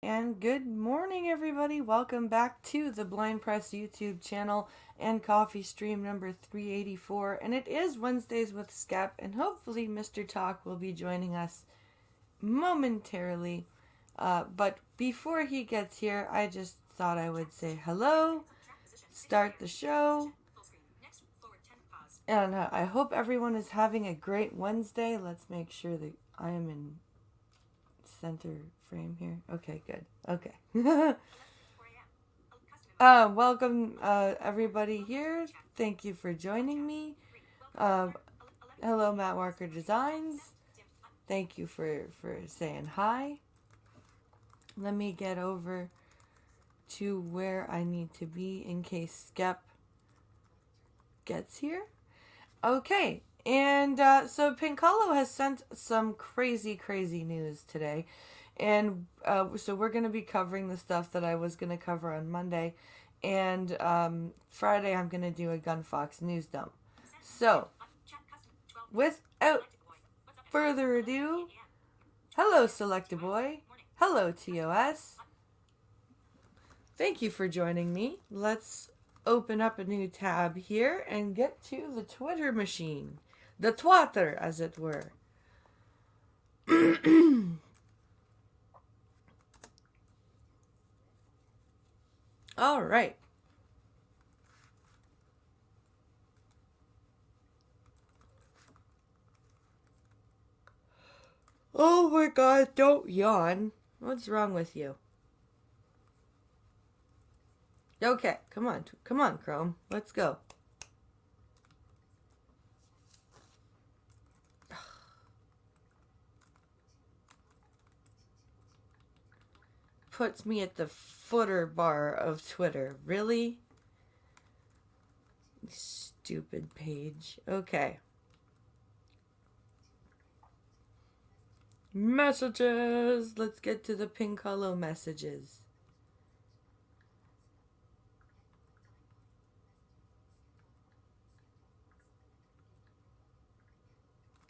And good morning, everybody. Welcome back to the Blind Press YouTube channel and coffee stream number 384. And it is Wednesdays with Skep, and hopefully Mr. Talk will be joining us momentarily. But before he gets here, I just thought I would say hello, start the show, and I hope everyone is having a great Wednesday. Let's make sure that I am in center frame here. Okay, good. Okay. Welcome everybody here. Thank you for joining me. Hello, Matt Walker Designs. Thank you for saying hi. Let me get over to where I need to be in case Skep gets here. Okay, and so Pincalo has sent some crazy news today. And so we're going to be covering the stuff that I was going to cover on Monday. And Friday I'm going to do a Gunfox news dump. So, without further ado, hello Selecta Boy. Hello TOS. Thank you for joining me. Let's open up a new tab here and get to the Twitter machine. The twatter, as it were. All right. Oh my god, don't yawn. What's wrong with you? Okay, come on, Chrome. Let's go. Puts me at the footer bar of Twitter. Really? Stupid page. Okay. Messages. Let's get to the Pincalo messages.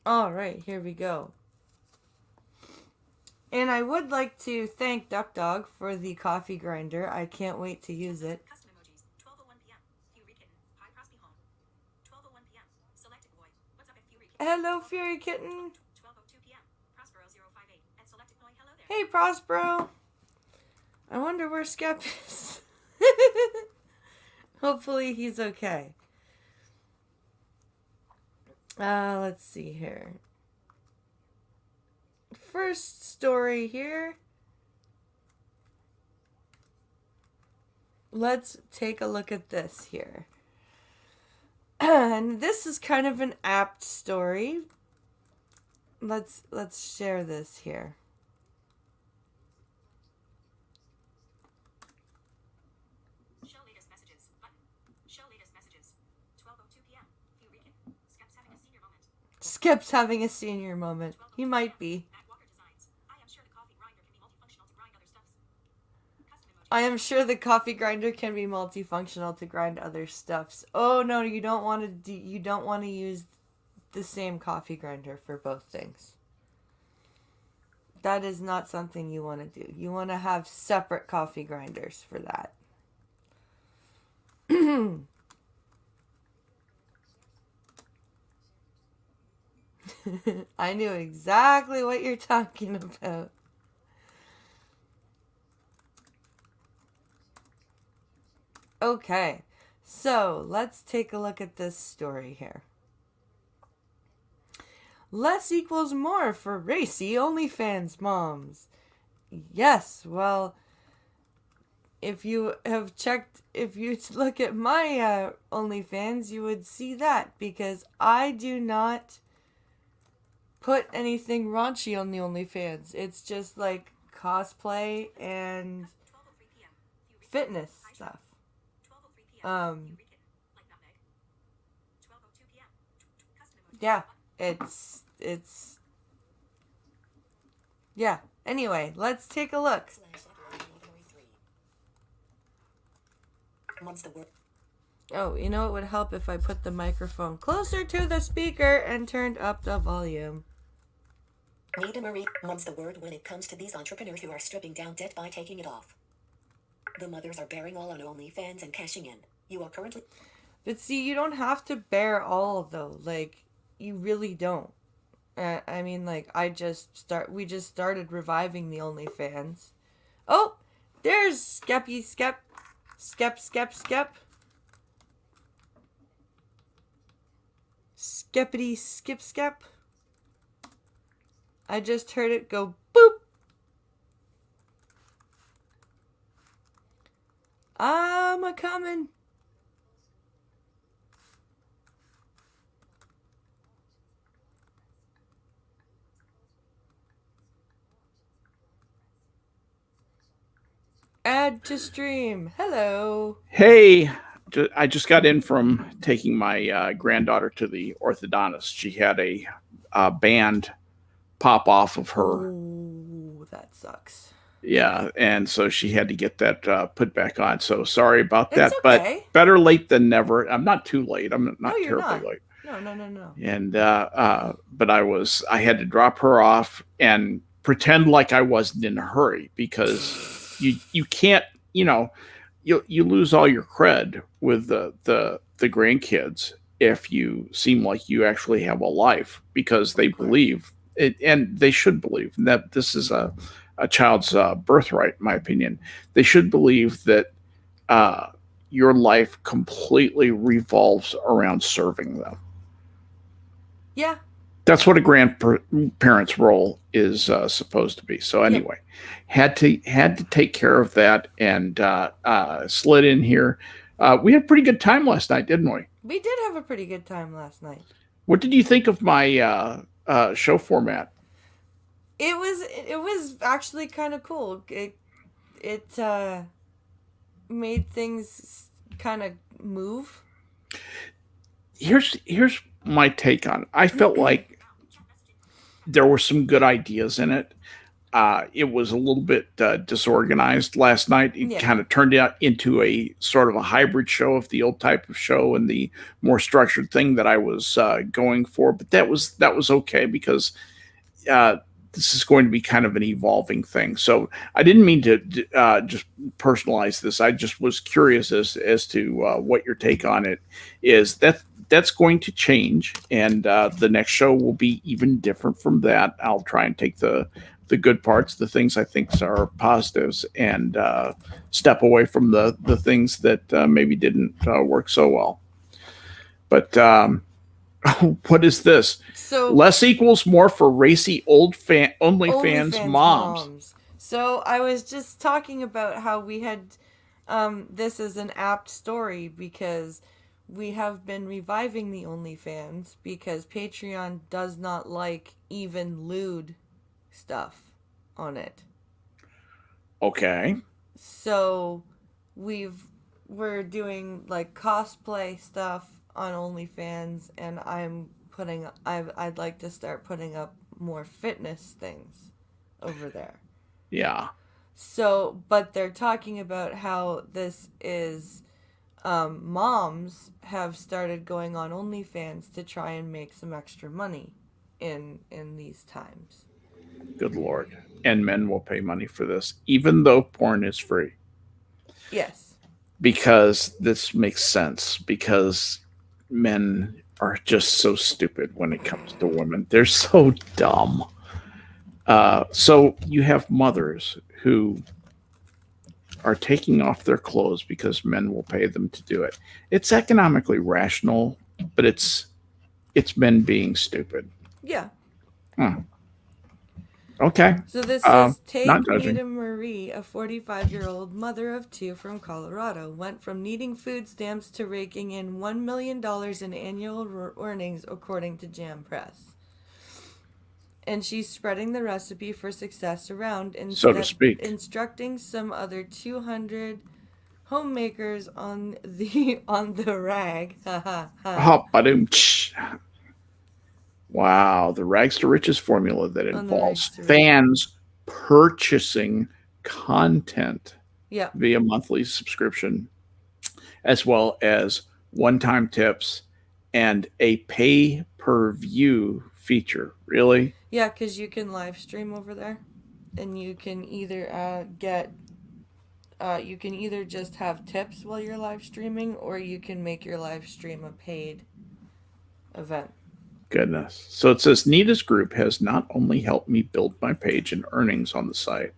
All right, here we go. And I would like to thank Duck Dog for the coffee grinder. I can't wait to use it. Hello, Fury Kitten. Hey, Prospero. I wonder where Skep is. Hopefully he's okay. Let's see here. First story here. Let's take a look at this here. And this is kind of an apt story. Let's share this here. Show latest messages. Button. Show latest messages. 12:02 p.m. Skep's having a senior moment. Skep's having a senior moment. He might be. I am sure the coffee grinder can be multifunctional to grind other stuffs. Oh no, you don't want to use the same coffee grinder for both things. That is not something you want to do. You want to have separate coffee grinders for that. I knew exactly what you're talking about. Okay, so let's take a look at this story here. Less equals more for racy OnlyFans moms. Yes, well, if you look at my OnlyFans, you would see that, because I do not put anything raunchy on the OnlyFans. It's just like cosplay and fitness stuff. Yeah, it's yeah. Anyway, let's take a look. Oh, you know it would help if I put the microphone closer to the speaker and turned up the volume. Nita Marie mum's the word when it comes to these entrepreneurs who are stripping down debt by taking it off. The mothers are bearing all on OnlyFans and cashing in. You are currently... But see, you don't have to bear all, though. Like, you really don't. I mean, like, we just started reviving the OnlyFans. Oh, there's Skeppy Skep. Skep, Skep, Skep. Skepity Skip Skep. I just heard it go boop. I'm a coming. Add to stream. Hello. Hey, I just got in from taking my granddaughter to the orthodontist. She had a band pop off of her. Ooh, that sucks. Yeah, and so she had to get that put back on. So sorry about that, It's okay. but better late than never. I'm not too late. I'm not No, you're terribly not. late. No. And but I had to drop her off and pretend like I wasn't in a hurry because you can't, you lose all your cred with the grandkids if you seem like you actually have a life because they believe it, and they should believe that this is a child's birthright, in my opinion. They should believe that your life completely revolves around serving them. Yeah. That's what a grandparent's role is supposed to be. So anyway, had to take care of that and slid in here. We had a pretty good time last night, didn't we? We did have a pretty good time last night. What did you think of my show format? It was actually kind of cool. It made things kind of move. Here's my take on it. I felt like there were some good ideas in it. It was a little bit disorganized last night. It kind of turned out into a sort of a hybrid show of the old type of show and the more structured thing that I was going for. But that was okay because this is going to be kind of an evolving thing. So I didn't mean to just personalize this. I just was curious as to what your take on it is. That's going to change, and the next show will be even different from that. I'll try and take the good parts, the things I think are positives, and step away from the things that maybe didn't work so well. But what is this? So less equals more for racy OnlyFans moms. So I was just talking about how we had this is an apt story because we have been reviving the OnlyFans because Patreon does not like even lewd stuff on it. Okay. So we're doing like cosplay stuff on OnlyFans, and I'd like to start putting up more fitness things over there. Yeah. So, but they're talking about how this is moms have started going on OnlyFans to try and make some extra money in these times. Good Lord. And men will pay money for this, even though porn is free. Yes. Because this makes sense. Because men are just so stupid when it comes to women. They're so dumb. So you have mothers who are taking off their clothes because men will pay them to do it. It's economically rational, but it's men being stupid. Yeah. Okay. So this is Nita Marie, a 45-year-old mother of two from Colorado, went from needing food stamps to raking in $1 million in annual earnings, according to Jam Press. And she's spreading the recipe for success around, so to speak, instructing some other 200 homemakers on the rag. Wow, the rags to riches formula that involves fans purchasing content via monthly subscription, as well as one-time tips and a pay-per-view feature. Really? Yeah, because you can live stream over there, and you can either you can either just have tips while you're live streaming, or you can make your live stream a paid event. Goodness. So it says Nita's group has not only helped me build my page and earnings on the site,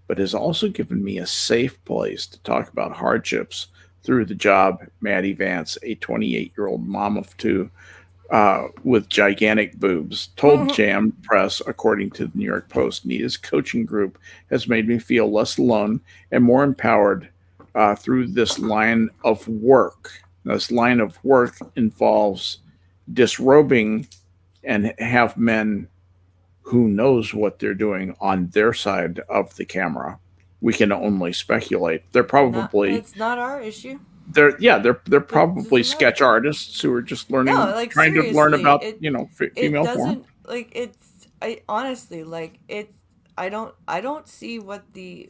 but has also given me a safe place to talk about hardships through the job. Maddie Vance, a 28-year-old mom of two with gigantic boobs, told Jam Press, according to the New York Post. Nita's coaching group has made me feel less alone and more empowered through this line of work. This line of work involves disrobing and have men who knows what they're doing on their side of the camera. We can only speculate. They're probably It's not our issue. they're But probably doesn't matter. sketch artists who are just No, learning, like trying to learn seriously, about it female form. doesn't like it's. I honestly like it. I don't see what the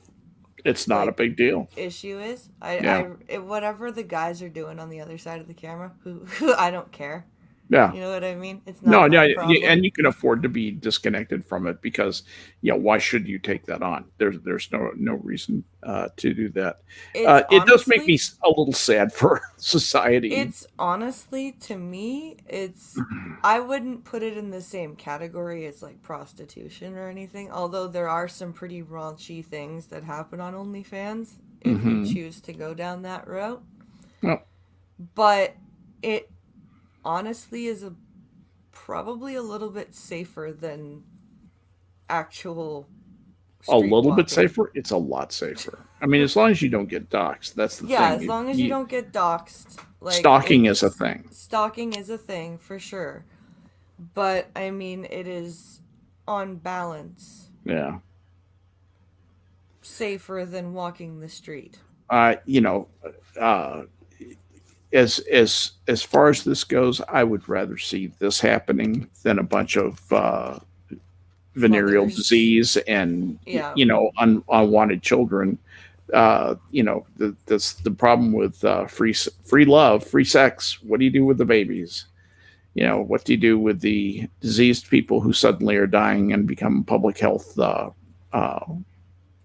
It's not a like big deal. issue is. Yeah, Whatever the guys are doing on the other side of the camera, who I don't care. yeah. You know what I mean? It's No, not my yeah, problem. and you can afford to be disconnected from it because, why should you take that on? There's no reason to do that. It's It does make me honestly, a little sad for society. it's honestly to me, it's I wouldn't put it in the same category as like prostitution or anything. Although there are some pretty raunchy things that happen on OnlyFans if you Hmm. choose to go down that route. Well, But it honestly is probably a little bit safer than actual a little bit streetwalking. safer. It's a lot safer. I mean, as long as you don't get doxxed, that's the Yeah, thing. as long as you don't get doxxed, like Stalking is a it's thing. stalking is a thing for sure. But I mean, it is on balance Yeah. safer than walking the street. Uh, you know, uh, as far as this goes, I would rather see this happening than a bunch of venereal Mothers. disease and Yeah. unwanted children. That's the problem with free love, free sex. What do you do with the babies? What do you do with the diseased people who suddenly are dying and become public health uh,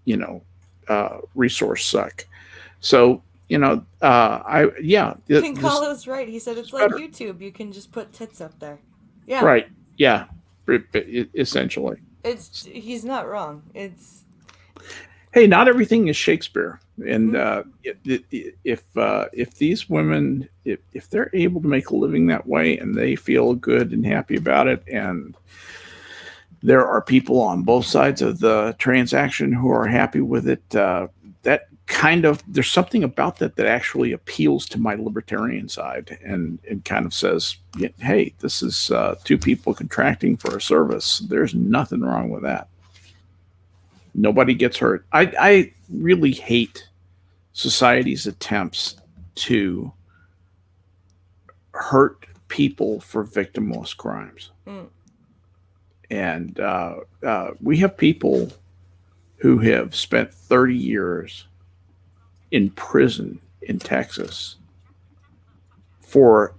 you know resource suck? So I yeah this Pincalo's right. He said it's is like better. YouTube. You can just put tits up there. Yeah. Right. Yeah. Essentially. He's not wrong. It's Hey, not everything is Shakespeare, and mhm. if these women, if they're able to make a living that way and they feel good and happy about it, and there are people on both sides of the transaction who are happy with it, that kind of there's something about that actually appeals to my libertarian side, and kind of says, hey, this is two people contracting for a service. There's nothing wrong with that. Nobody gets hurt. I really hate society's attempts to hurt people for victimless crimes. Mm. And we have people who have spent 30 years in prison in Texas for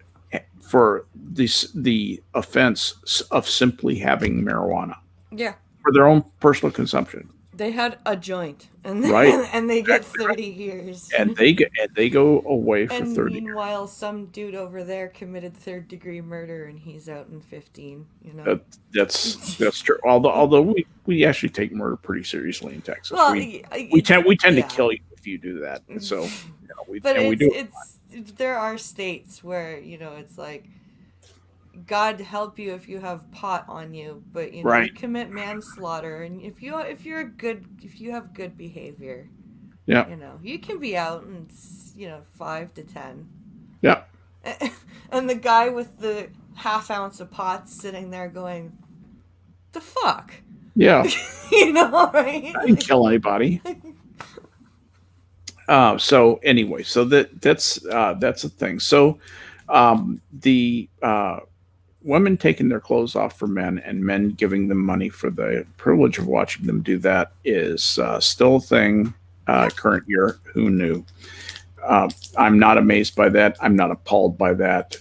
the offense of simply having marijuana Yeah. for their own personal consumption. They had a joint, and Right. and they get Exactly right. 30 years. And they go away for And 30 years. meanwhile, some dude over there committed third-degree murder, and he's out in 15. You know. That's true. Although we actually take murder pretty seriously in Texas. Well, We tend to yeah. kill you if you do that. So But we do. there are states where it's like, God help you if you have pot on you, but you Right. commit manslaughter, and if you have good behavior, Yeah. you can be out in 5 to 10. Yeah. And the guy with the half ounce of pot sitting there going, the fuck? Yeah. Right? I didn't kill anybody. So anyway, so that's a thing. So the women taking their clothes off for men and men giving them money for the privilege of watching them do that is still a thing. Current year, who knew? I'm not amazed by that. I'm not appalled by that.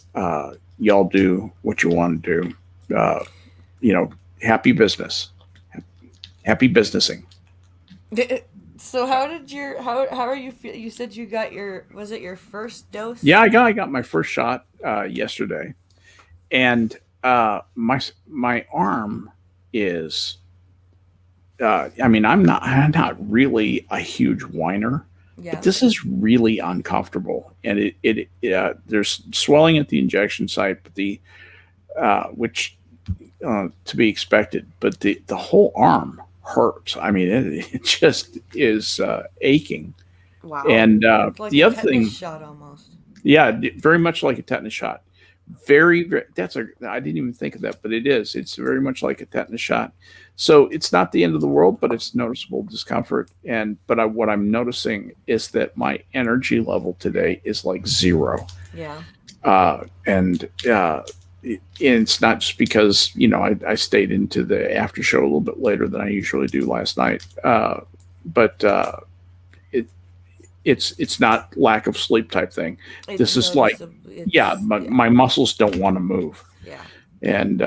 y'all do what you want to do. Happy business, happy businessing. So how did how are you feel? You said you got was it your first Yeah, dose? I got my first shot yesterday, and my arm is. I mean, I'm not really a huge whiner, but Yeah. this is really uncomfortable, and there's swelling at the injection site, but which to be expected, but the whole arm hurts. I mean, it just is aching. Wow. And It's like the a other tetanus thing, shot almost. yeah, very much like a tetanus shot. Very, very, I didn't even think of that, but it is. It's very much like a tetanus shot. So it's not the end of the world, but it's noticeable discomfort. What I'm noticing is that my energy level today is like zero. Yeah. And it's not just because I stayed into the after show a little bit later than I usually do last night, but it it's not lack of sleep type thing. It's This is like, noticeable. yeah, It's yeah. my muscles don't want to move, Yeah. and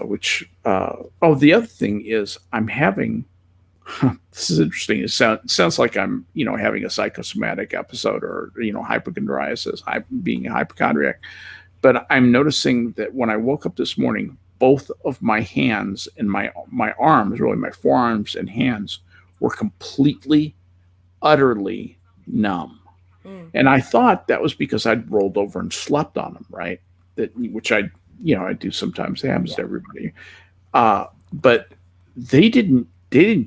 which oh, the other thing is I'm having. This is interesting. It sounds like I'm, having a psychosomatic episode, or hypochondriasis, being a hypochondriac. But I'm noticing that when I woke up this morning, both of my hands and my arms, really my forearms and hands, were completely, utterly numb. Mm. And I thought that was because I'd rolled over and slept on them, right? Which I do sometimes. It happens to Yeah. everybody. But they didn't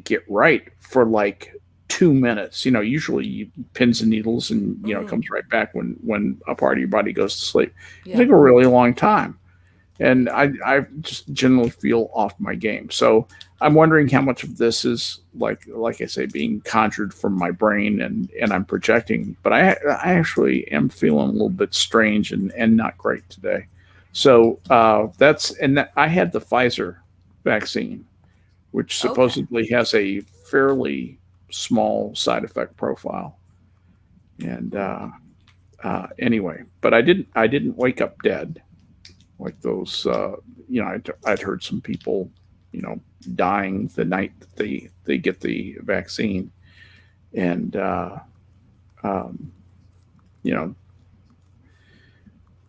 get right for like 2 minutes. Usually pins and needles, and it Mm. comes right back when a part of your body goes to sleep. It Yeah. took a really long time, and I just generally feel off my game. So I'm wondering how much of this is like I say, being conjured from my brain, and I'm projecting. But I actually am feeling a little bit strange and not great today. So I had the Pfizer vaccine, which Okay. supposedly has a fairly small side effect profile. And Hmm. anyway, but I didn't wake up dead like those. I'd heard some people, you know, dying the night that they get the vaccine, and um, you know,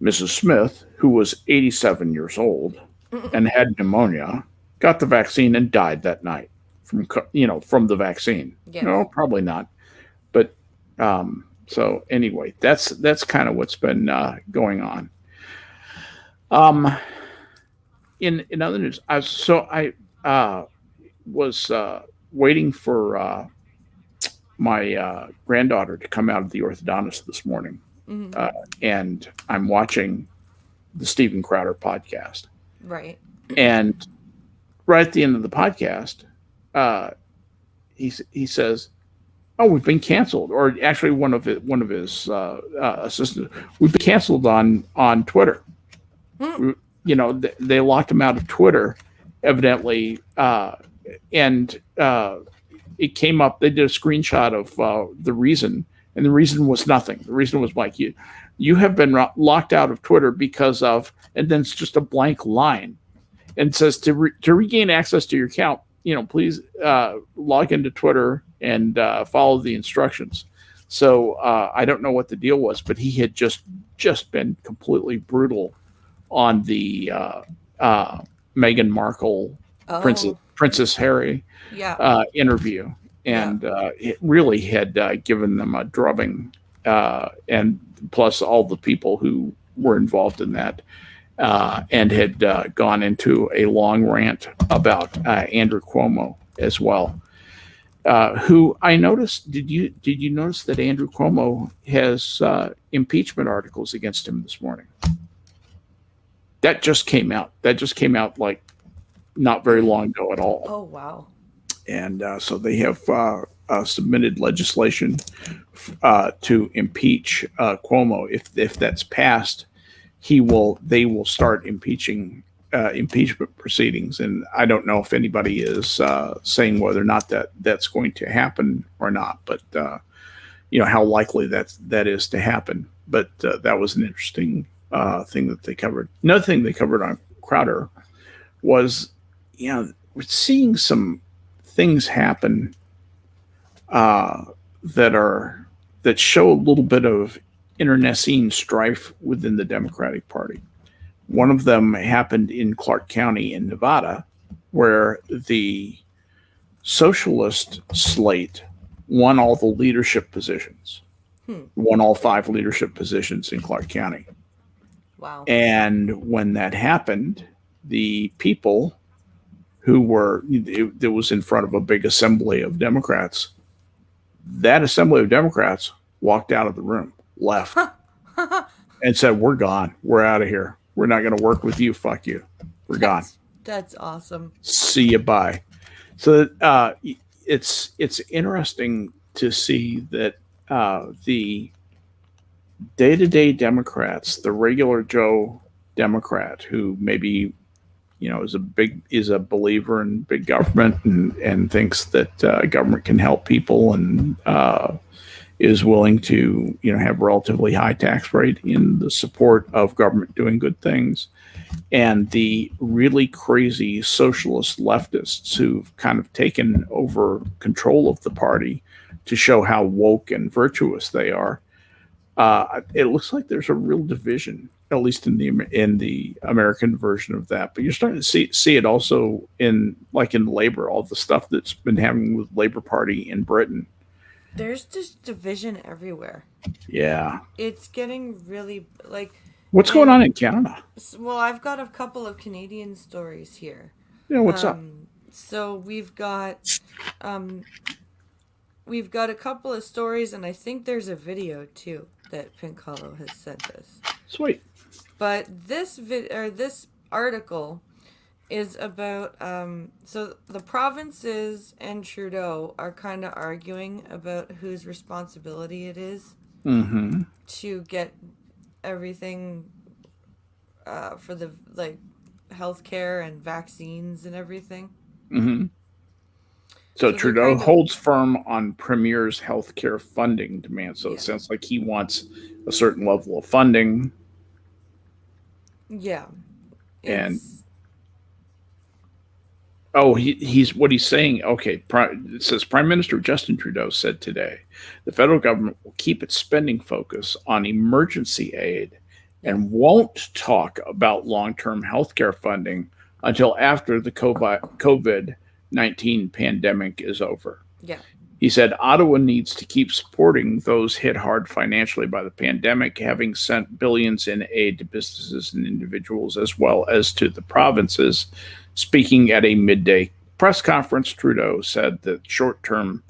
Mrs. Smith, who was 87 years old and had pneumonia, got the vaccine and died that night from the vaccine. Yes. No, probably not. But so anyway, that's kind of what's been going on. Um, in other news, I was waiting for my granddaughter to come out of the orthodontist this morning, Hmm. uh, and I'm watching the Steven Crowder podcast. Right. And right at the end of the podcast, uh, he says, "Oh, we've been canceled," or actually one of his assistants, "We've been canceled on Twitter." Hmm. They locked him out of Twitter, evidently, and it came up. They did a screenshot of the reason, and the reason was nothing. The reason was like, you have been locked out of Twitter because of, and then it's just a blank line, and it says to regain access to your account, please log into Twitter and follow the instructions. So I don't know what the deal was, but he had just been completely brutal on the Meghan Markle, Oh. Princess Harry Yeah. interview, Yeah. and it really had given them a drubbing, and plus all the people who were involved in that, and had gone into a long rant about Andrew Cuomo as well. Who I noticed? Did you notice that Andrew Cuomo has impeachment articles against him this morning? That just came out. That just came out like not very long ago at all. Oh wow. And so they have submitted legislation to impeach Cuomo. If that's passed, they will start impeachment proceedings. And I don't know if anybody is saying whether or not that's going to happen or not, but how likely that is to happen. But that was an interesting thing that they covered. Another thing they covered on Crowder was, we're seeing some things happen uh, that show a little bit of internecine strife within the Democratic Party. One of them happened in Clark County in Nevada, where the socialist slate won all the leadership positions, won all 5 leadership positions in Clark County. Wow. And when that happened, the people that was in front of a big assembly of Democrats, that assembly of Democrats walked out of the room, left, and said, "We're gone. We're out of here. We're not going to work with you. Fuck you. We're gone. That's awesome. See you. Bye." So it's interesting to see that the day-to-day Democrats, the regular Joe Democrat, who maybe is a believer in big government and thinks that government can help people and is willing to have relatively high tax rate in the support of government doing good things, and the really crazy socialist leftists who've kind of taken over control of the party to show how woke and virtuous they are. It looks like there's a real division, at least in the American version of that. But you're starting to see it also in labor, all the stuff that's been happening with Labour Party in Britain. There's just division everywhere. Yeah. It's getting really What's going on in Canada? Well, I've got a couple of Canadian stories here. Yeah, what's up? So we've got a couple of stories, and I think there's a video too that Pincalo has sent us. Sweet. But this article is about so the provinces and Trudeau are kind of arguing about whose responsibility it is to get everything for the healthcare and vaccines and everything. So Trudeau holds firm on Premier's healthcare funding demand. So it sounds like he wants a certain level of funding. Yeah. And he's saying, okay, it says Prime Minister Justin Trudeau said today, the federal government will keep its spending focus on emergency aid and won't talk about long-term healthcare funding until after the COVID-19 pandemic is over. Yeah. He said Ottawa needs to keep supporting those hit hard financially by the pandemic, having sent billions in aid to businesses and individuals as well as to the provinces. Speaking at a midday press conference, Trudeau said that short-term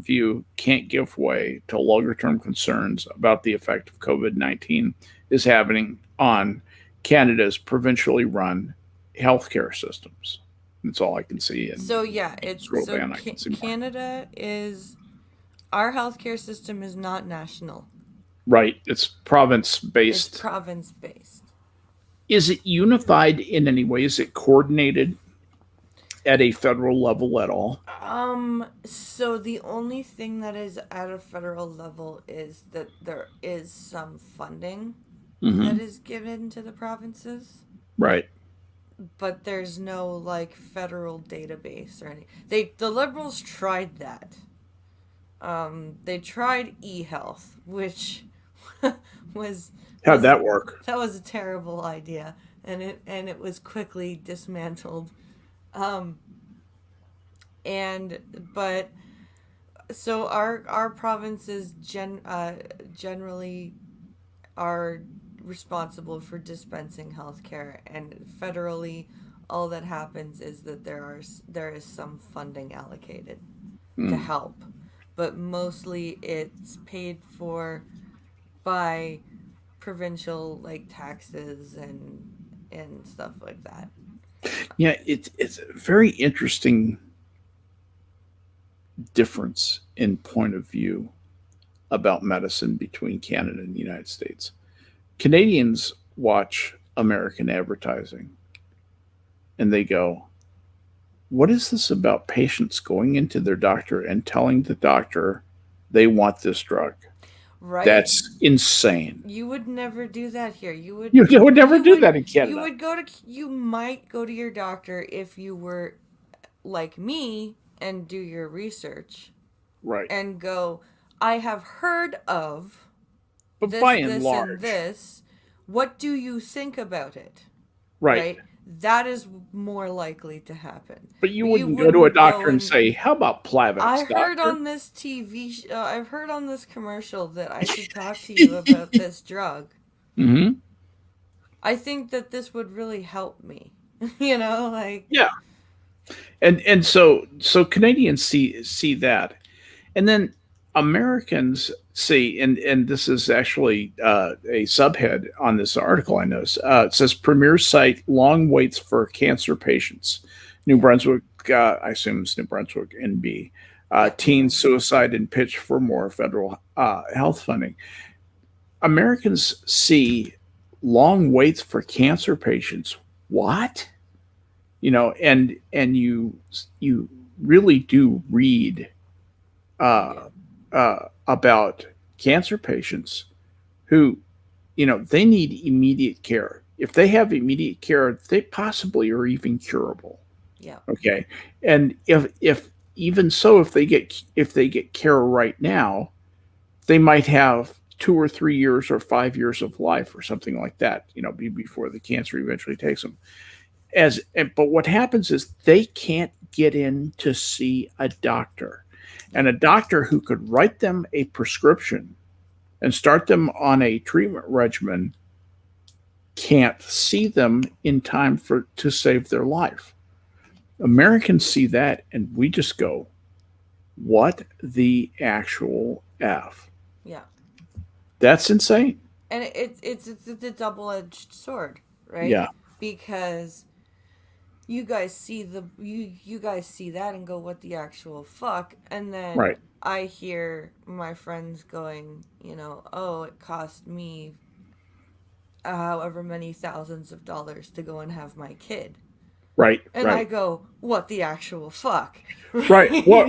view can't give way to longer-term concerns about the effect of COVID-19 is having on Canada's provincially run healthcare systems. That's all I can see. Canada is, our healthcare system is not national. Right. It's province-based. It's province-based. Is it unified in any way? Is it coordinated at a federal level at all? So the only thing that is at a federal level is that there is some funding that is given to the provinces. Right. But there's no federal database or anything. The Liberals tried that. They tried e-health, which was how'd that work? That was a terrible idea, and it was quickly dismantled. So our provinces generally are responsible for dispensing healthcare, and federally all that happens is that there is some funding allocated to help, but mostly it's paid for by provincial taxes and stuff like that. Yeah, it's a very interesting difference in point of view about medicine between Canada and the United States. Canadians watch American advertising and they go, what is this about patients going into their doctor and telling the doctor they want this drug? right? That's insane. You would never do that here. You would never you do would that in Canada. you might go to your doctor if you were like me and do your research Right. and go, I have heard of But this, by and this, large, and this. What do you think about it? right. That is more likely to happen. But you wouldn't go to a doctor and say, "How about Plavix, I heard doctor?" on this I've heard on this commercial that I should talk to you about this drug. Mm-hmm. I think that this would really help me. You know, like Yeah. And so Canadians see that, and then Americans see, and this is actually a subhead on this article I noticed. It says premier site long waits for cancer patients. New Brunswick, I assume it's New Brunswick, NB. Teen suicide and pitch for more federal health funding. Americans see long waits for cancer patients. What? And you really do read about cancer patients who, they need immediate care. If they have immediate care, they possibly are even curable. Yeah. Okay. And if even so, if they get care right now, they might have 2 or 3 years or 5 years of life or something like that, before the cancer eventually takes them. But what happens is they can't get in to see a doctor, and a doctor who could write them a prescription and start them on a treatment regimen can't see them in time to save their life. Americans see that and we just go, what the actual F? Yeah. That's insane. And it's a double-edged sword, right? Yeah. Because you guys see you guys see that and go, what the actual fuck? And then Right. I hear my friends going, oh, it cost me however many thousands of dollars to go and have my kid. Right. And right. I go, what the actual fuck? Right. Well,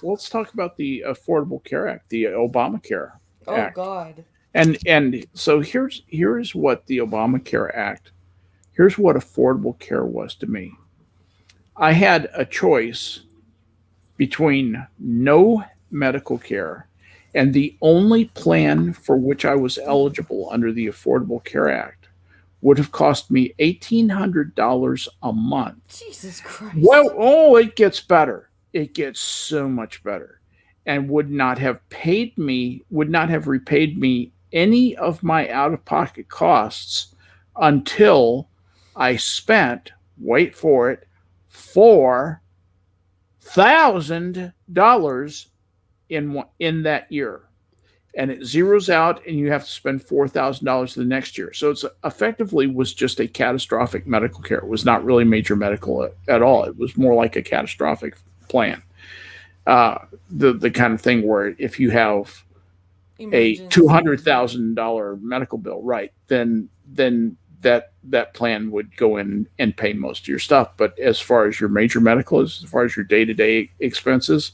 let's talk about the Affordable Care Act, the Obamacare Act. Oh God. And so here's what the Obamacare Act, here's what affordable care was to me. I had a choice between no medical care and the only plan for which I was eligible under the Affordable Care Act would have cost me $1,800 a month. Jesus Christ. Well, it gets better. It gets so much better, and would not have repaid me any of my out-of-pocket costs until I spent, wait for it, $4,000 in that year. And it zeroes out, and you have to spend $4,000 the next year. So it's effectively was just a catastrophic medical care. It was not really major medical at all. It was more like a catastrophic plan. The kind of thing where if you have a $200,000 medical bill, right, then that plan would go in and pay most of your stuff. But as far as your major medical, as far as your day-to-day expenses,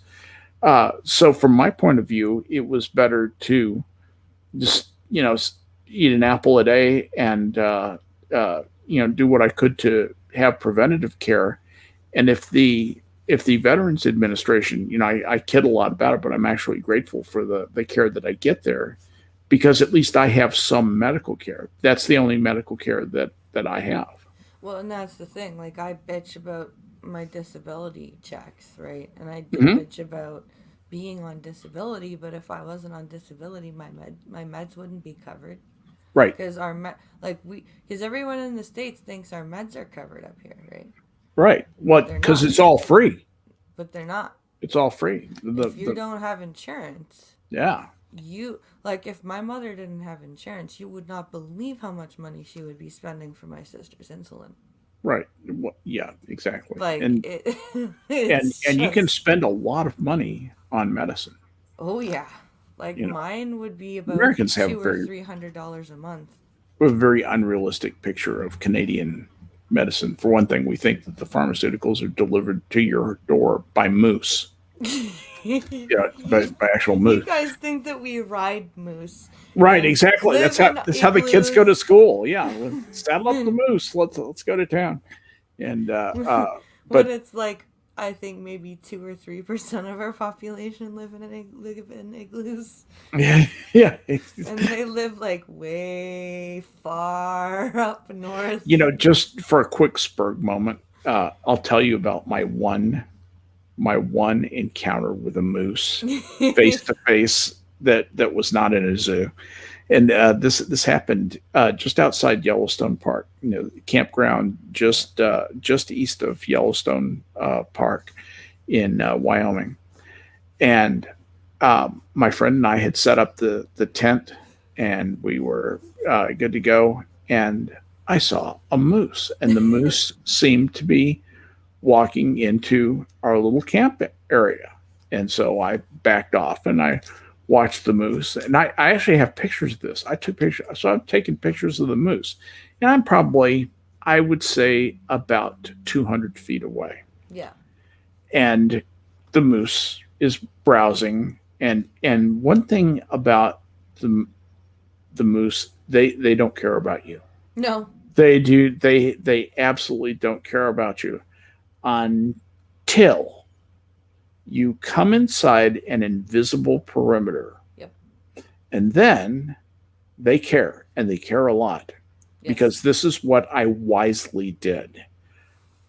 so from my point of view, it was better to just, eat an apple a day and, do what I could to have preventative care. And if the Veterans Administration, I kid a lot about it, but I'm actually grateful for the care that I get there, because at least I have some medical care. That's the only medical care that I have. Well, and that's the thing. Like, I bitch about my disability checks, right? And I bitch about being on disability, but if I wasn't on disability, my meds wouldn't be covered. Right. Because because everyone in the States thinks our meds are covered up here, right? Right. What? Because it's all free. But they're not. It's all free. If you don't have insurance. Yeah. If my mother didn't have insurance, you would not believe how much money she would be spending for my sister's insulin. Right. Well, yeah, exactly. And you can spend a lot of money on medicine. Oh yeah. Mine would be about Americans have $200 or $300 a month. We have a very unrealistic picture of Canadian medicine. For one thing, we think that the pharmaceuticals are delivered to your door by moose. Yeah, by actual You moose. guys think that we ride moose Right, and exactly. live in That's how the kids go igloos. to school. Yeah, let's saddle up the moose. Let's go to town. And When but it's like, I think maybe 2 or 3% of our population live in igloos, yeah, yeah. and they live like way far up north. Just for a quick spur moment, I'll tell you about my one encounter with a moose, face to face, that was not in a zoo. And this happened just outside Yellowstone Park, campground just east of Yellowstone Park in Wyoming. And my friend and I had set up the tent, and we were good to go. And I saw a moose, and the moose seemed to be walking into our little camp area. And so I backed off and I watched the moose. And I actually have pictures of this. I took pictures. So I've taken pictures of the moose. And I'm probably, I would say, about 200 feet away. Yeah. And the moose is browsing. And one thing about the moose, they don't care about you. No. They do. They absolutely don't care about you until you come inside an invisible perimeter. Yep. And then they care, and they care a lot. Yes. Because this is what I wisely did.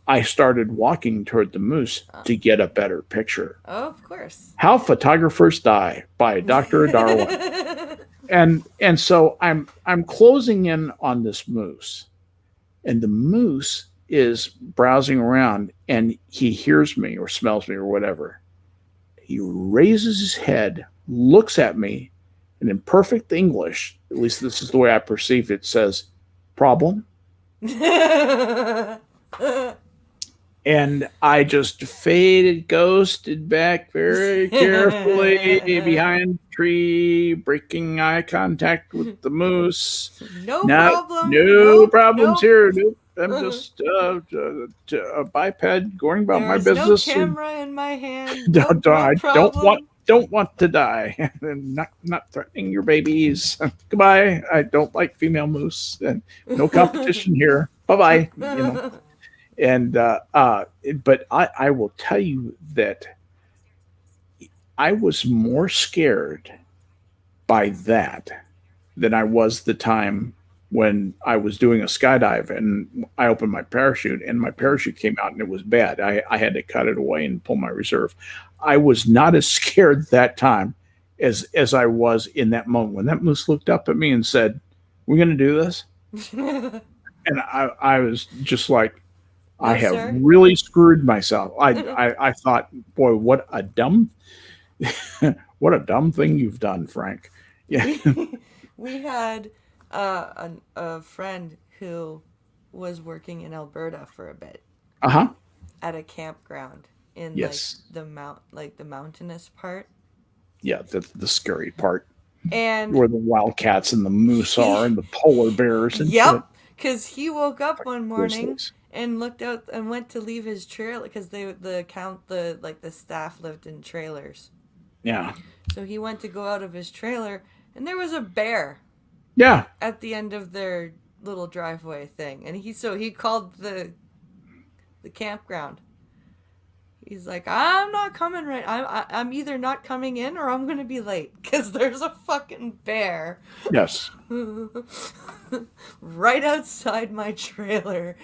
I started walking toward the moose to get a better picture. Oh, of course. How Photographers Die by Dr. Darwin. And so I'm closing in on this moose. And the moose is browsing around, and he hears me or smells me or whatever. He raises his head, looks at me, and in perfect English, at least this is the way I perceive it, says, "Problem?" And I just faded, ghosted back very carefully behind a tree, breaking eye contact with the moose. No No, problem. no problems nope. here. Nope. I'm just a biped going about my business. No camera in my hand. Don't, Nope, I no problem. don't want to die. Not threatening your babies. Goodbye. I don't like female moose. And no competition here. Bye bye. And but I will tell you that I was more scared by that than I was the time when I was doing a skydive and I opened my parachute and my parachute came out and it was bad. I had to cut it away and pull my reserve. I was not as scared that time as I was in that moment when that moose looked up at me and said, "We're going to do this." And I was just like, No, I have sir. really screwed myself. I thought, boy, what a dumb thing you've done, Frank. Yeah. We had a friend who was working in Alberta for a bit Uh-huh. at a campground in Yes. like the mountainous part. Yeah, the scary part And where the wildcats and the moose are and the polar bears and shit. yep, because he woke up one morning Grizzlies. and looked out and went to leave his trailer because the staff lived in trailers. Yeah. So he went to go out of his trailer and there was a bear Yeah. at the end of their little driveway thing, and he called the campground. He's like, "I'm not coming right. I'm either not coming in or I'm gonna be late because there's a fucking bear Yes. right outside my trailer."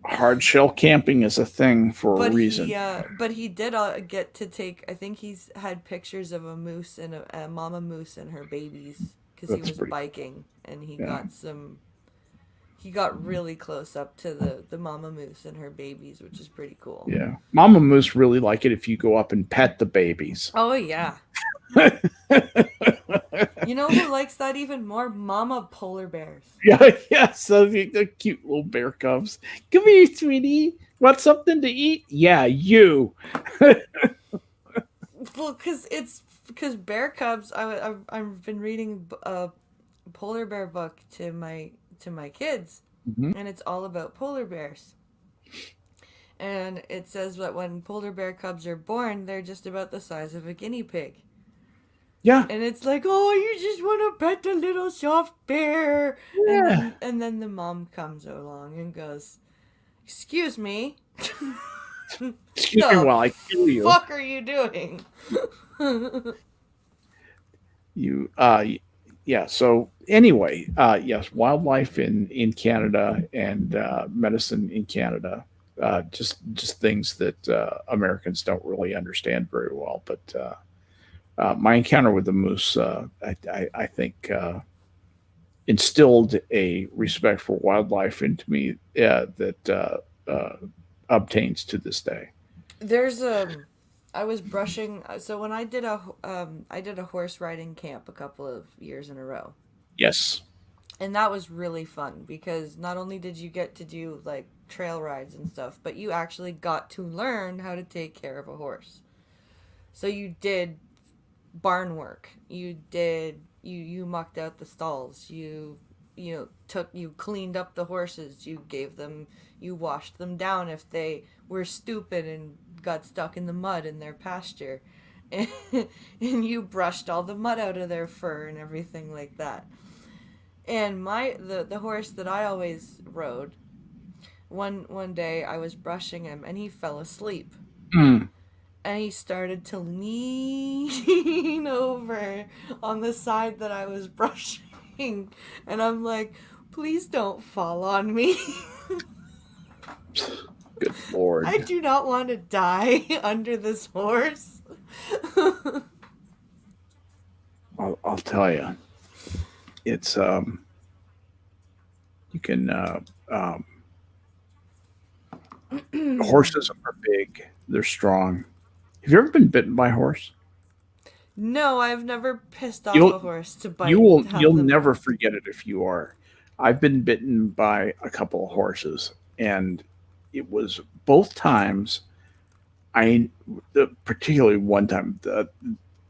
Hard shell camping is a thing for a reason. But he did get to take. I think he's had pictures of a moose and a mama moose and her babies because he was biking and he got some. He got really close up to the mama moose and her babies, which is pretty cool. Yeah. Mama moose really like it if you go up and pet the babies. Oh yeah. You know who likes that even more? Mama polar bears. Yeah. So the cute little bear cubs. Come here, sweetie. Want something to eat? Yeah, you. Well, because bear cubs. I've been reading a polar bear book to my kids, Mhm. and it's all about polar bears. And it says that when polar bear cubs are born, they're just about the size of a guinea pig. Yeah. And it's like, oh, you just want to pet the little soft bear. And Yeah. then the mom comes along and goes, excuse me. Excuse me The while I kill you. fuck are you doing? You yeah, so anyway, yes, wildlife in Canada and medicine in Canada, just things that Americans don't really understand very well. But my encounter with the moose, I think, instilled a respect for wildlife into me that obtains to this day. There's I was brushing. So when I did a horse riding camp a couple of years in a row, Yes. and that was really fun because not only did you get to do like trail rides and stuff, but you actually got to learn how to take care of a horse. So you did barn work. You mucked out the stalls. You cleaned up the horses. You washed them down if they were stupid and got stuck in the mud in their pasture. And, and you brushed all the mud out of their fur and everything like that. And the horse that I always rode, one day I was brushing him and he fell asleep. Mm. And he started to lean over on the side that I was brushing. And I'm like, please don't fall on me. Good Lord. I do not want to die under this horse. I'll tell you, it's you can horses are big, they're strong. Have you ever been bitten by a horse? No, I've never pissed off a You'll horse to have you'll them. never forget it if you are. I've been bitten by a couple of horses, and it was both times. I particularly one time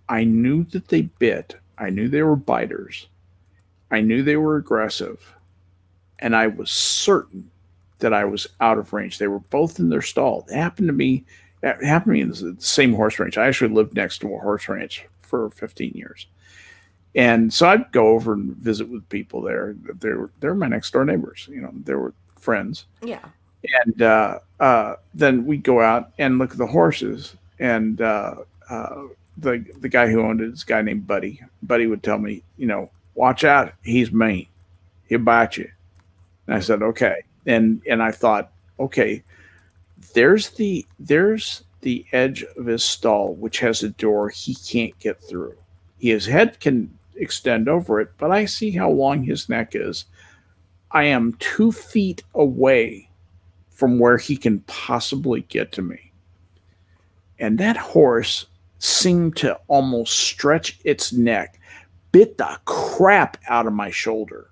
I knew that they bit. I knew they were biters. I knew they were aggressive, and I was certain that I was out of range. They were both in their stall. It happened to me. It happened to me in the same horse ranch. I actually lived next to a horse ranch for 15 years, and so I'd go over and visit with people there. They were my next door neighbors. They were friends, Yeah. and then we'd go out and look at the horses. And the guy who owned it, this guy named Buddy. Buddy would tell me, watch out, he's mean, he'll bite you. And I said, okay. And I thought, okay, there's the edge of his stall, which has a door he can't get through. His head can extend over it, but I see how long his neck is. I am 2 feet away from where he can possibly get to me. And that horse seemed to almost stretch its neck, bit the crap out of my shoulder.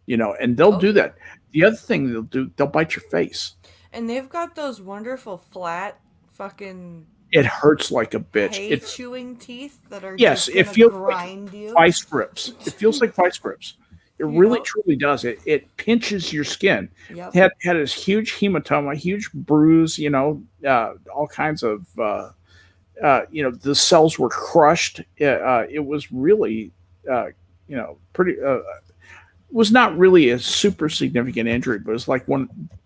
And they'll do that. The other thing they'll do, they'll bite your face. And they've got those wonderful flat fucking It hurts like a bitch. hay It chewing teeth that are Yes, just it gonna feels grind like you. vice grips. It feels like vice grips. It really Yep. truly does. It pinches your skin. Yep. Had this huge hematoma, huge bruise. All kinds of. The cells were crushed. It was really, pretty. Was not really a super significant injury, but it's like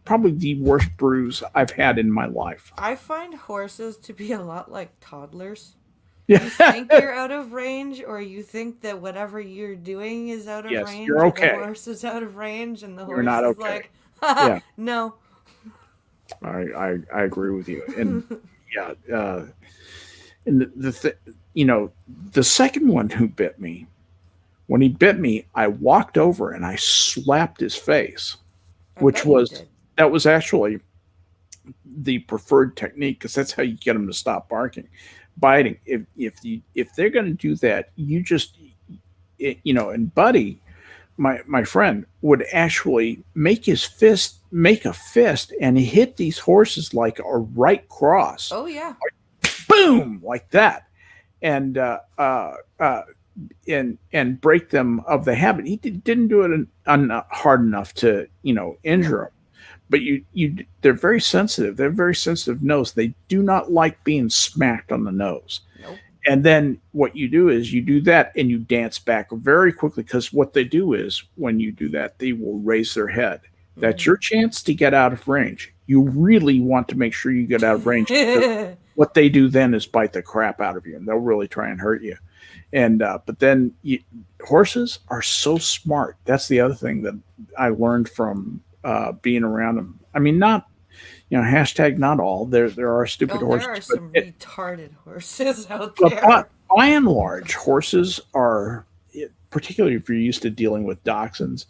probably the worst bruise I've had in my life. I find horses to be a lot like toddlers. Yeah. You think you're out of range, or you think that whatever you're doing is out of Yes, range, you're or okay. the horse is out of range, and the You're horse not is okay. like, Yeah. no. I agree with you. And yeah, and the second one who bit me, when he bit me, I walked over and I slapped his face, I which bet you was did. that was actually the preferred technique, because that's how you get them to stop biting. If they're going to do that, you just and Buddy, my friend, would actually make a fist and hit these horses like a right cross, Oh yeah. boom, like that, and break them of the habit. He didn't do it hard enough to injure them, but they're very sensitive. They're very sensitive nose. They do not like being smacked on the nose. Nope. And then what you do is you do that and you dance back very quickly, because what they do is when you do that, they will raise their head. That's your chance to get out of range. You really want to make sure you get out of range, because what they do then is bite the crap out of you, and they'll really try and hurt you. And but then horses are so smart. That's the other thing that I learned from being around them. I mean, not hashtag not all. There are stupid Oh, there horses, are but some retarded horses out but there. by and large, horses are, particularly if you're used to dealing with dachshunds,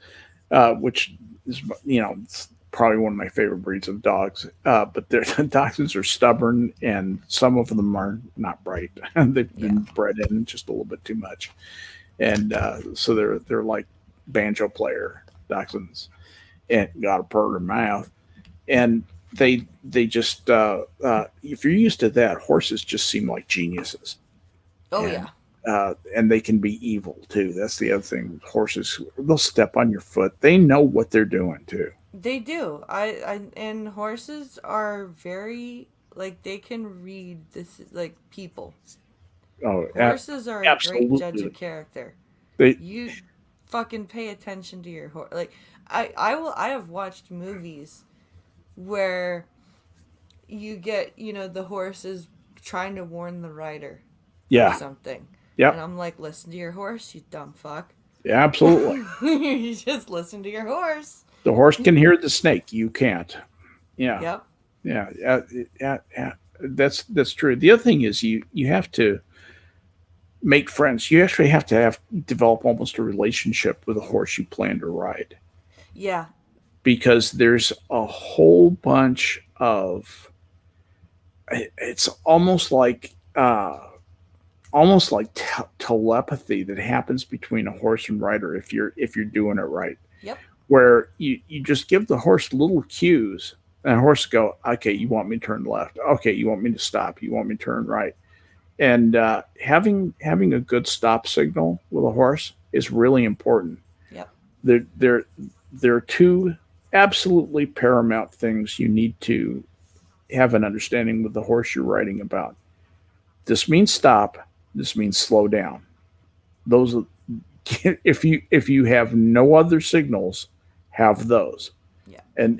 which is it's probably one of my favorite breeds of dogs. But the dachshunds are stubborn, and some of them are not bright. They've been bred in just a little bit too much, and so they're like banjo player dachshunds, and got a purr mouth, and they just if you're used to that, horses just seem like geniuses. Oh and, yeah. And they can be evil too. That's the other thing. Horses, they'll step on your foot. They know what they're doing too. They do. And horses are very like they can read this like people. Oh, Horses are a great judge absolutely. of character. They, You fucking pay attention to your horse. Like I have watched movies where you get, the horse is trying to warn the rider of yeah, something. And yep, I'm like, listen to your horse, you dumb fuck. yeah, absolutely. You just listen to your horse. The horse can hear the snake. You can't. Yeah, Yep. yeah, yeah. That's true. The other thing is you have to make friends. You actually have to develop almost a relationship with a horse you plan to ride, Yeah. because there's a whole bunch of, it's almost like telepathy that happens between a horse and rider if you're doing it right, Yep. where you just give the horse little cues, and the horse go, okay, you want me to turn left, okay, you want me to stop, you want me to turn right. And having a good stop signal with a horse is really important. Yep. There are two absolutely paramount things you need to have an understanding with the horse you're riding about. This means stop. This means slow down. Those are, if you have no other signals, have those. Yeah. And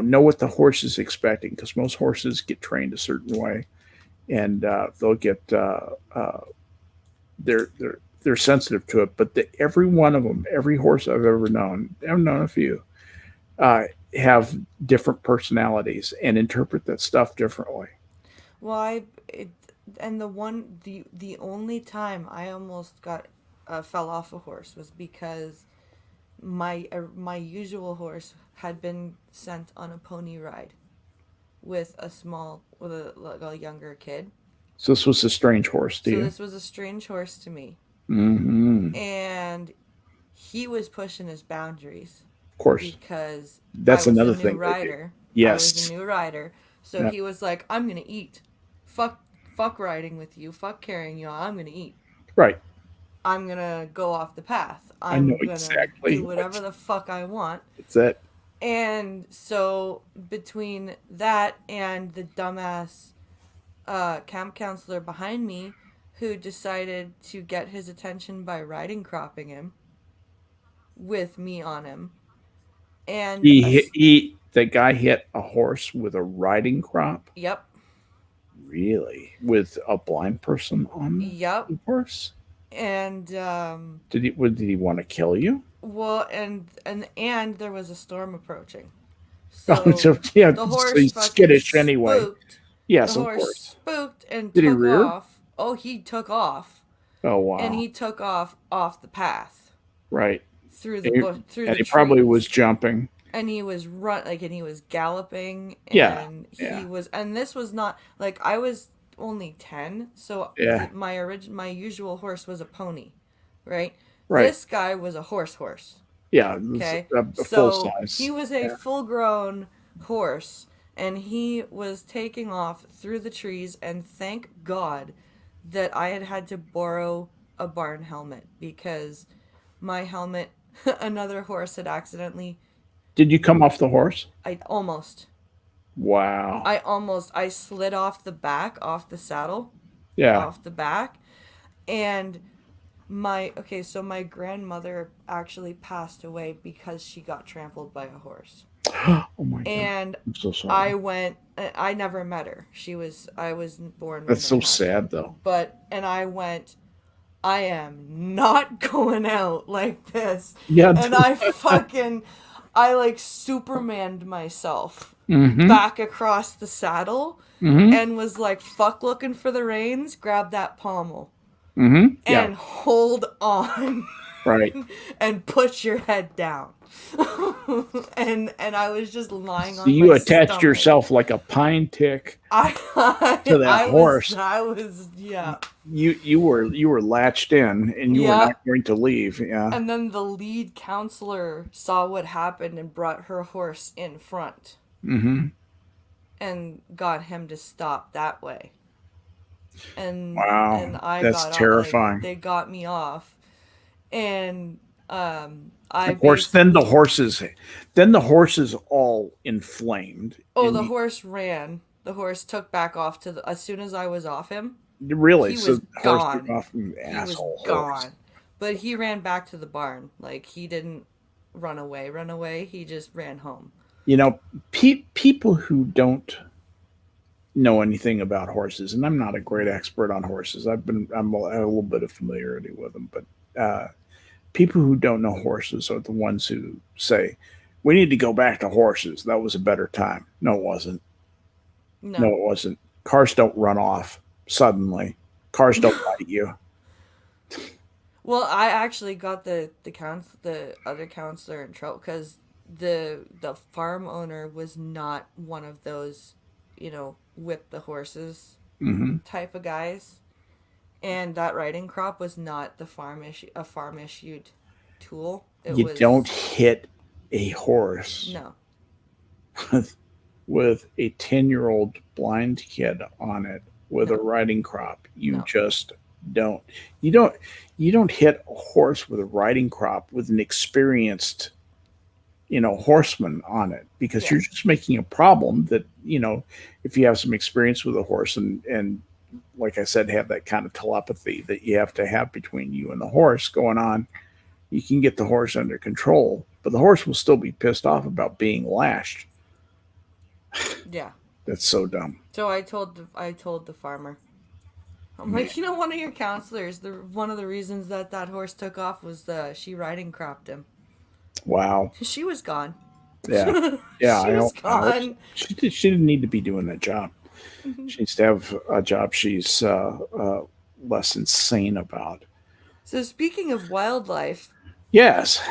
know what the horse is expecting, because most horses get trained a certain way, and they'll get they're sensitive to it. But every one of them, every horse I've known a few, have different personalities and interpret that stuff differently. Well, and the only time I almost got fell off a horse was because my usual horse had been sent on a pony ride with a younger kid. So this was a strange horse to So you. this was a strange horse to me, Mm-hmm. and he was pushing his boundaries Of course, because I that's was a another new thing. rider. I was Yes. a new rider, so Yeah. he was like, "I'm gonna eat. Fuck riding with you. Fuck carrying you. I'm gonna eat. Right. I'm gonna go off the path. I know I'm gonna exactly do whatever the fuck I want." it's it. And so between that and the dumbass camp counselor behind me, who decided to get his attention by riding cropping him with me on him, and The guy hit a horse with a riding crop. yep, Really, with a blind person on yep, the horse. and Did he want to kill you? well, and there was a storm approaching, Oh, so so yeah, the so horse he's fucking skittish anyway. spooked. The Yes, of horse course. spooked and Did he took rear? off. Oh, he took off, Oh and wow. he took off the path Right. through the And he, bush, through and the he probably trees. was jumping. And he was and he was galloping, Yeah. and Yeah. and this was not like I was only 10, so Yeah. my usual horse was a pony, right? Right. This guy was a horse. Yeah. Okay, A full so size. he was a Yeah. full grown horse, and he was taking off through the trees. And thank God that I had to borrow a barn helmet, because my helmet, another horse had accidentally Did you come off the horse? I almost. Wow. I slid off the saddle, Yeah. off the back, and so my grandmother actually passed away because she got trampled by a horse. Oh my god. And I'm so sorry. I never met her. I was born when That's it so happened. sad though. And I went, I am not going out like this. Yeah. And I like Supermaned myself Mm-hmm. back across the saddle Mm-hmm. and was like, fuck looking for the reins, grab that pommel Mm-hmm. Yeah. and hold on Right. and put your head down. and I was just lying So on you my attached stomach. yourself like a pine tick to that horse. I was yeah. You were latched in and you were Yeah. not going to leave. Yeah. And then the lead counselor saw what happened and brought her horse in front Mm-hmm. and got him to stop that way. And Wow. I That's got terrifying. Off, they got me off, and Of course, then the horses all inflamed. Oh, the horse ran. The horse took back off as soon as I was off him. Really? He So was the horse gone. took off from He asshole was gone. horse. But he ran back to the barn. Like, he didn't run away. He just ran home. You know, people who don't know anything about horses, and I'm not a great expert on horses. I'm a little bit of familiarity with them, but people who don't know horses are the ones who say, "We need to go back to horses. That was a better time." No, it wasn't. No, it wasn't. Cars don't run off suddenly. Cars don't bite you. Well, I actually got the other counselor in trouble because the farm owner was not one of those, whip the horses Mm-hmm. type of guys, and that riding crop was not a farm issued tool. You don't hit a horse No. with a 10-year-old blind kid on it with a riding crop. You just don't. You don't hit a horse with a riding crop with an experienced horseman on it, because you're just making a problem that, if you have some experience with a horse and like I said, have that kind of telepathy that you have to have between you and the horse going on, you can get the horse under control, but the horse will still be pissed off about being lashed. Yeah. That's so dumb. So I told the farmer, I'm like, one of your counselors, one of the reasons that horse took off was she riding cropped him. Wow. She was gone. Yeah. Yeah. She was gone. She didn't need to be doing that job. She needs to have a job she's less insane about. So speaking of wildlife. Yes.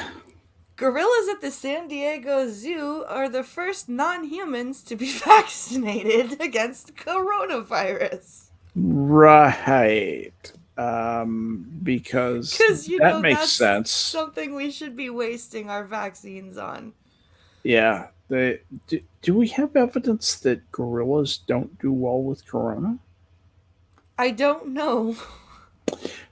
Gorillas at the San Diego Zoo are the first non-humans to be vaccinated against coronavirus. Right. Because that makes that's sense. Something we should be wasting our vaccines on. Yeah. Do we have evidence that gorillas don't do well with corona? I don't know.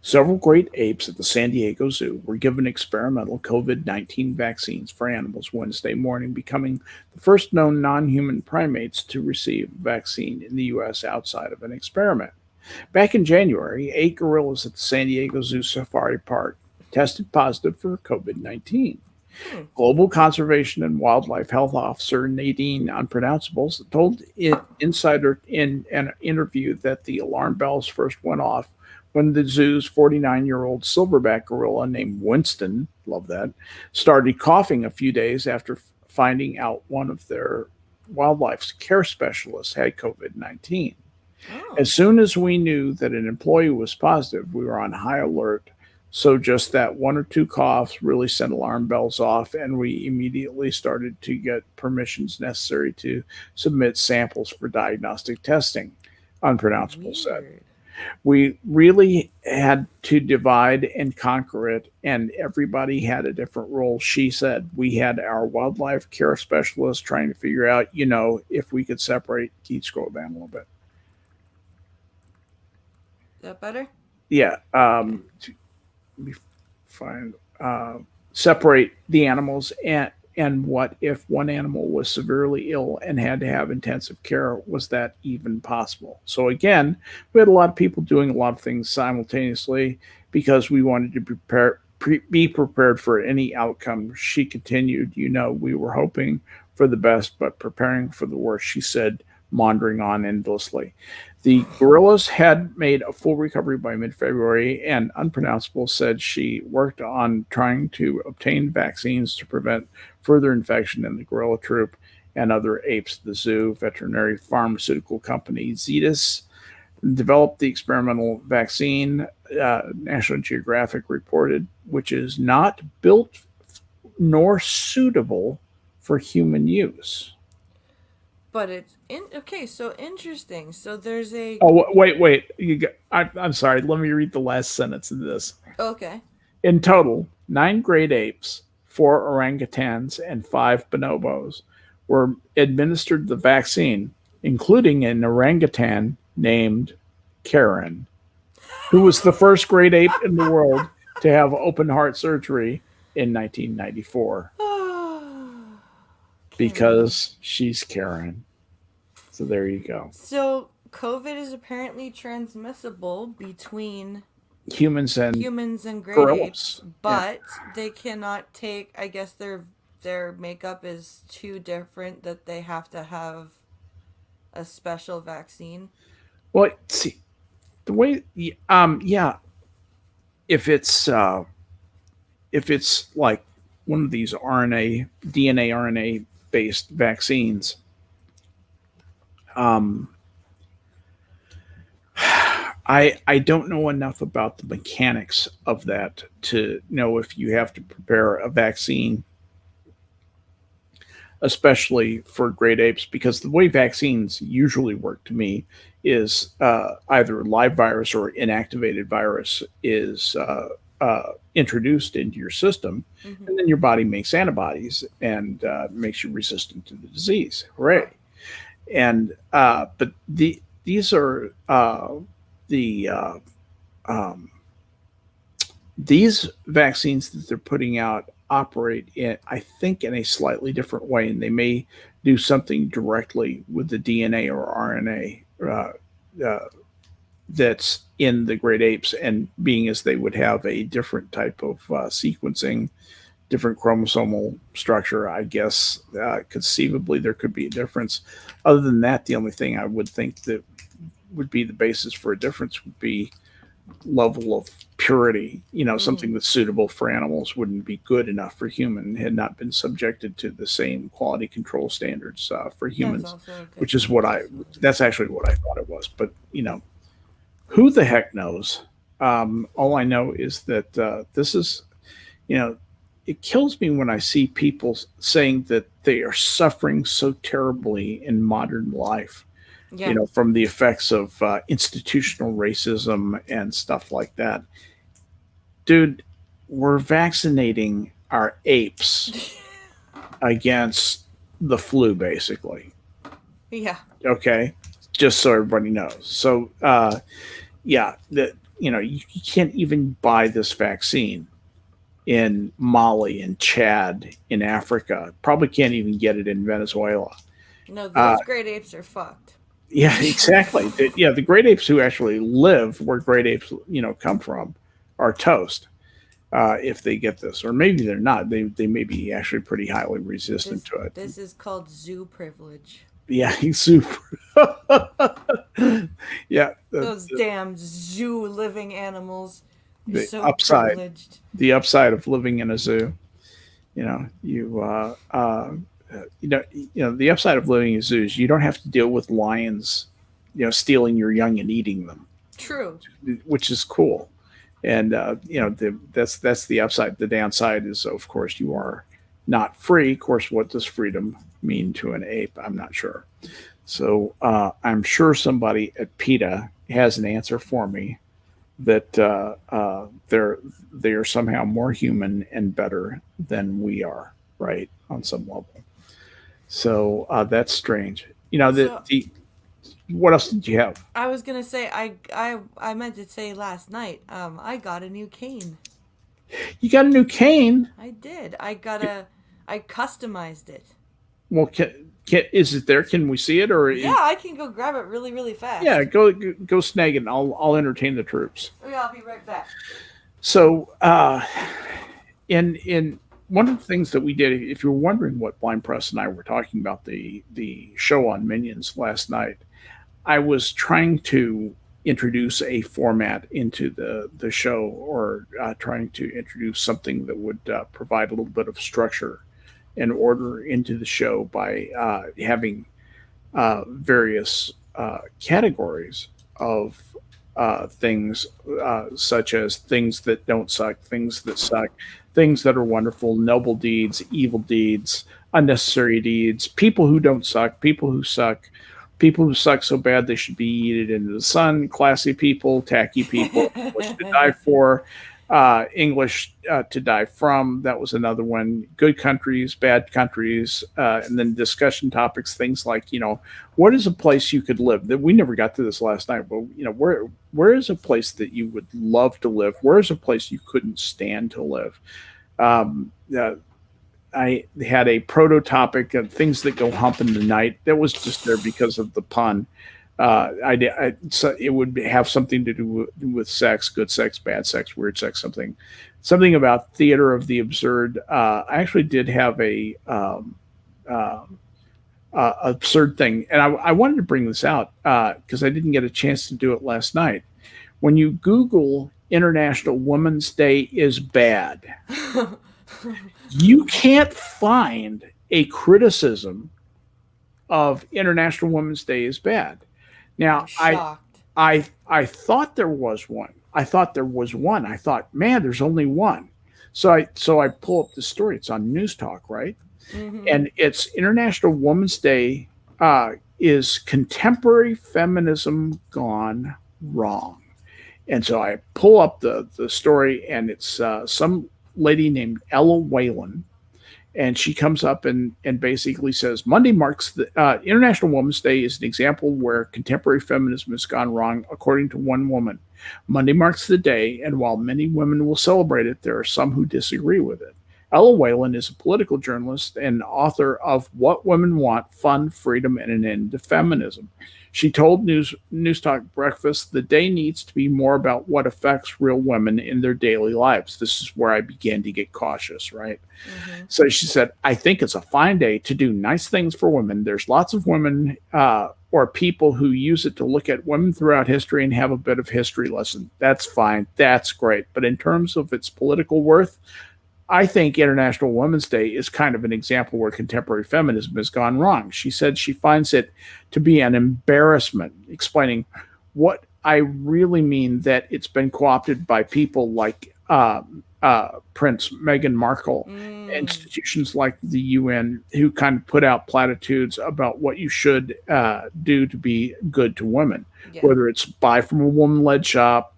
Several great apes at the San Diego Zoo were given experimental COVID-19 vaccines for animals Wednesday morning, becoming the first known non-human primates to receive a vaccine in the U.S. outside of an experiment. Back in January, 8 gorillas at the San Diego Zoo Safari Park tested positive for COVID-19. Global Conservation and Wildlife Health Officer Nadine Unpronounceables told Insider in an interview that the alarm bells first went off when the zoo's 49-year-old silverback gorilla named Winston, love that, started coughing a few days after finding out one of their wildlife care specialists had COVID-19. Oh. As soon as we knew that an employee was positive, we were on high alert. So just that one or two coughs really sent alarm bells off, and we immediately started to get permissions necessary to submit samples for diagnostic testing, Unpronounceable said. We really had to divide and conquer it, and everybody had a different role. She said we had our wildlife care specialist trying to figure out, if we could separate. Can you scroll down a little bit? Is that better? Yeah. Let me find separate the animals, and And what if one animal was severely ill and had to have intensive care? Was that even possible? So again, we had a lot of people doing a lot of things simultaneously because we wanted to be prepared for any outcome. She continued, we were hoping for the best, but preparing for the worst, she said, maundering on endlessly. The gorillas had made a full recovery by mid February, and Unpronounceable said she worked on trying to obtain vaccines to prevent further infection in the gorilla troop and other apes. The zoo veterinary pharmaceutical company Zetas developed the experimental vaccine, National Geographic reported, which is not built nor suitable for human use. But it's okay. So interesting. So there's a Oh, wait. I'm sorry. Let me read the last sentence of this. okay. In total, 9 great apes, 4 orangutans, and 5 bonobos were administered the vaccine, including an orangutan named Karen, who was the first great ape in the world to have open heart surgery in 1994 because she's Karen. So there you go. So COVID is apparently transmissible between Humans and great gorillas. apes, but they cannot take. I guess their makeup is too different that they have to have a special vaccine. Well, see, the way, if it's like one of these DNA, RNA based vaccines, I don't know enough about the mechanics of that to know if you have to prepare a vaccine, especially for great apes, because the way vaccines usually work to me is either live virus or inactivated virus is introduced into your system, and then your body makes antibodies and makes you resistant to the disease. Hooray! Right. And but these are these vaccines that they're putting out operate in, I think, in a slightly different way, and they may do something directly with the DNA or RNA that's in the great apes, and being as they would have a different type of sequencing, different chromosomal structure, I guess conceivably there could be a difference. Other than that, the only thing I would think that would be the basis for a difference would be level of purity. Something that's suitable for animals wouldn't be good enough for human, had not been subjected to the same quality control standards for humans, which is that's actually what I thought it was. But who the heck knows? All I know is that this is, it kills me when I see people saying that they are suffering so terribly in modern life. From the effects of institutional racism and stuff like that. Dude, we're vaccinating our apes against the flu, basically. Yeah. Okay. Just so everybody knows. So, you can't even buy this vaccine in Mali, in Chad, in Africa. Probably can't even get it in Venezuela. No, those great apes are fucked. Yeah, exactly. The great apes who actually live where great apes, come from, are toast if they get this, or maybe they're not. They may be actually pretty highly resistant to it. This is called zoo privilege. Yeah, super. Yeah, those damn zoo living animals. The so upside, privileged. The upside of living in a zoo. The upside of living in zoos, you don't have to deal with lions, stealing your young and eating them. True. Which is cool. And, that's the upside. The downside is, of course, you are not free. Of course, what does freedom mean to an ape? I'm not sure. So I'm sure somebody at PETA has an answer for me that they are somehow more human and better than we are, right, on some level. So that's strange. What else did you have? I was gonna say I meant to say last night. I got a new cane. You got a new cane? I did. I got a I customized it. Well, is it there? Can we see it? Or Yeah, I can go grab it really, really fast. yeah, go snag it. And I'll entertain the troops. Okay, I'll be right back. So, in one of the things that we did, if you're wondering what Blind Press and I were talking about the show on Minions last night, I was trying to introduce a format into the show, or trying to introduce something that would provide a little bit of structure and order into the show by having various categories of things, such as things that don't suck, things that suck, things that are wonderful, noble deeds, evil deeds, unnecessary deeds, people who don't suck, people who suck so bad they should be yeeted into the sun, classy people, tacky people, English to die for, English to die from. That was another one. Good countries, bad countries, and then discussion topics, things like, what is a place you could live? That we never got to this last night, but where is a place that you would love to live? Where is a place you couldn't stand to live? I had a proto topic of things that go hump in the night. That was just there because of the pun. So it would have something to do with sex, good sex, bad sex, weird sex, something about theater of the absurd. I actually did have a absurd thing, and I wanted to bring this out because I didn't get a chance to do it last night. When you Google International Women's Day is bad, you can't find a criticism of International Women's Day is bad. Now, I thought there was one. I thought, man, there's only one. So I pull up the story. It's on News Talk, right? Mm-hmm. And it's International Women's Day is contemporary feminism gone wrong. And so I pull up the story, and it's some lady named Ella Whalen, and she comes up and basically says Monday marks the International Women's Day is an example where contemporary feminism has gone wrong, according to one woman. Monday marks the day, and while many women will celebrate it, there are some who disagree with it. Ella Whalen is a political journalist and author of What Women Want, Fun, Freedom, and an End to Feminism. She told News Talk Breakfast the day needs to be more about what affects real women in their daily lives. This is where I began to get cautious, right? Mm-hmm. So she said, I think it's a fine day to do nice things for women. There's lots of women or people who use it to look at women throughout history and have a bit of history lesson. That's fine. That's great. But in terms of its political worth, I think International Women's Day is kind of an example where contemporary feminism has gone wrong. She said she finds it to be an embarrassment, explaining what I really mean, that it's been co-opted by people like Prince Meghan Markle, institutions like the UN, who kind of put out platitudes about what you should do to be good to women, whether it's buy from a woman-led shop,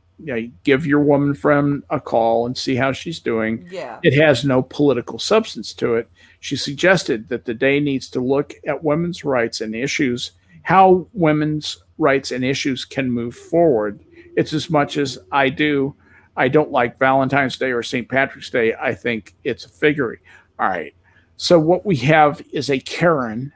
give your woman friend a call and see how she's doing. Yeah. It has no political substance to it. She suggested that the day needs to look at women's rights and issues, how women's rights and issues can move forward. It's as much as I don't like Valentine's Day or St. Patrick's Day. I think it's a figgery. All right. So what we have is a Karen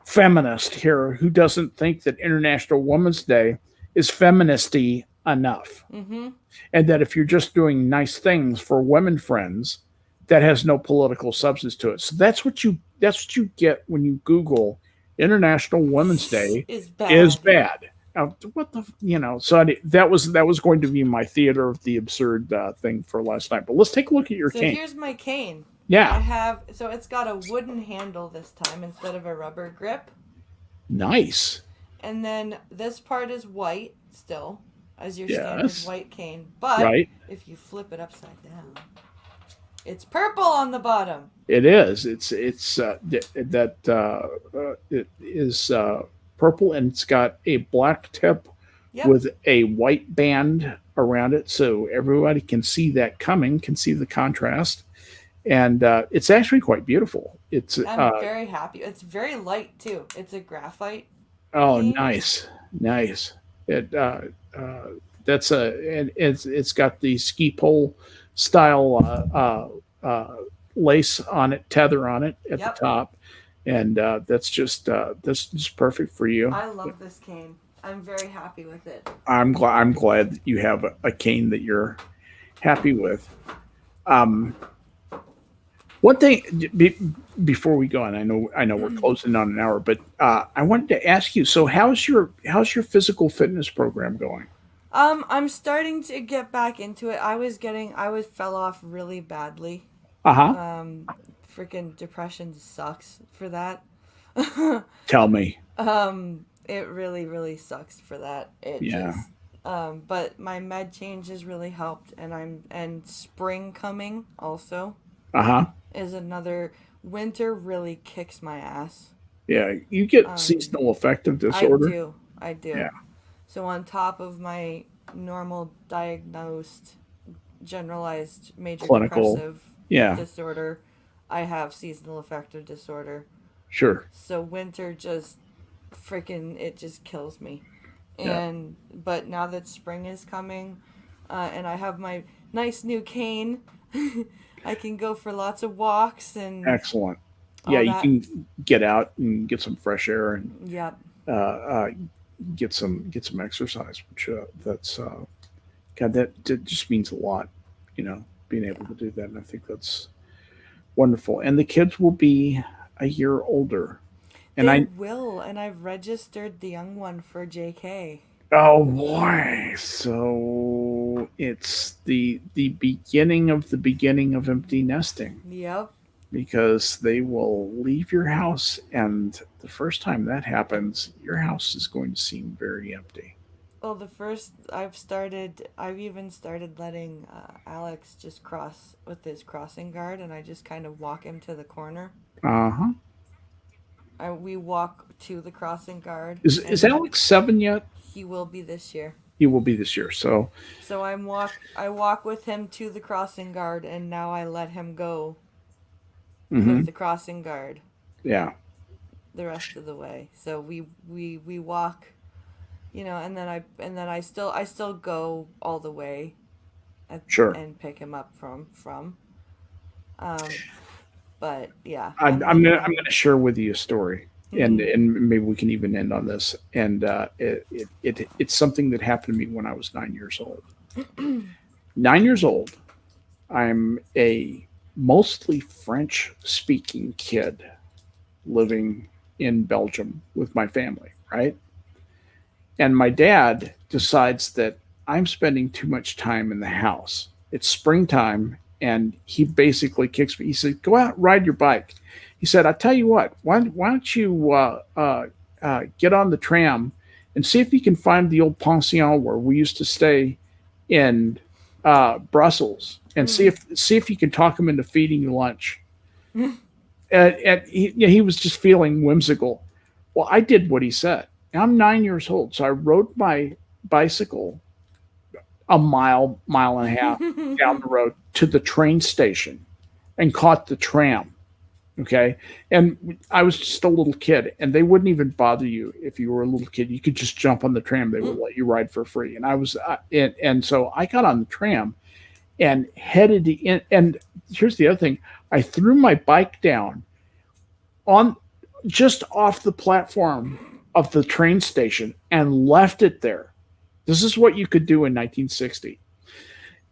feminist here who doesn't think that International Women's Day is feministy enough. Mm-hmm. And that if you're just doing nice things for women friends, that has no political substance to it. So that's what you get when you Google International Women's Day is bad. Now, what the so that was going to be my theater of the absurd thing for last night. But let's take a look at your cane. So here's my cane. Yeah. It's got a wooden handle this time instead of a rubber grip. Nice. And then this part is white still, as your standard white cane. But if you flip it upside down, it's purple on the bottom. It is. It is purple, and it's got a black tip with a white band around it, so everybody can see that coming, can see the contrast, and it's actually quite beautiful. I'm very happy. It's very light too. It's a graphite. Oh, nice. It's got the ski pole style lace on it, tether on it at the Yep. top, and that's just perfect for you. I love this cane. I'm very happy with it. I'm glad that you have a cane that you're happy with. Um, One thing before we go on, I know we're closing on an hour, but I wanted to ask you. So, how's your physical fitness program going? I'm starting to get back into it. I was fell off really badly. Uh huh. Um, Freaking depression sucks for that. Tell me. It really, really sucks for that. It Yeah. just, but my med change has really helped, and spring coming also Uh huh. is another. Winter really kicks my ass. Yeah. You get Um, seasonal affective I disorder. do, I do. Yeah. So on top of my normal diagnosed generalized major Clinical. depressive Yeah. disorder, I have seasonal affective disorder. Sure. So winter just freaking it just kills me. Yeah. And but now that spring is coming, and I have my nice new cane, I can go for lots of walks and Excellent. Yeah. all You that. can get out and get some fresh air and Yep. uh, uh, get some exercise, which that's God, that just means a lot, being able Yeah. to do that. And I think that's wonderful. And the kids will be a year older. And They I, will, and I've registered the young one for JK. oh boy, so it's the beginning of empty nesting Yep. because they will leave your house, and the first time that happens, your house is going to seem very empty. Well, the first I've even started letting Alex just cross with his crossing guard, and I just kind of walk him to the corner. Uh huh. We walk to the crossing guard, Is and then Alex 7 yet? he will be this year. He will be this year. So So I walk with him to the crossing guard, and now I let him go with hmm the crossing guard yeah, the rest of the way. So we walk, and then I still go all the way, sure. and pick him up from. Um, but yeah, I'm, and I'm then gonna I'm gonna share with you a story, and mhm. and maybe we can even end on this. And it's something that happened to me when I was 9 years old. 9 years old. I'm a mostly French speaking kid living in Belgium with my family, right? And my dad decides that I'm spending too much time in the house. It's springtime, and he basically kicks me. He said, "Go out, and ride your bike." He said, "I tell you what, why don't you get on the tram and see if you can find the old pension where we used to stay in Brussels, and see Mm. if you can talk him into feeding you lunch." And he was just feeling whimsical. Well, I did what he said. I'm 9 years old, so I rode my bicycle a mile and a half down the road to the train station and caught the tram. Okay. And I was just a little kid, and they wouldn't even bother you if you were a little kid. You could just jump on the tram, they would let you ride for free. And I was, and so I got on the tram and headed in. And here's the other thing, I threw my bike down on just off the platform of the train station and left it there. This is what you could do in 1960.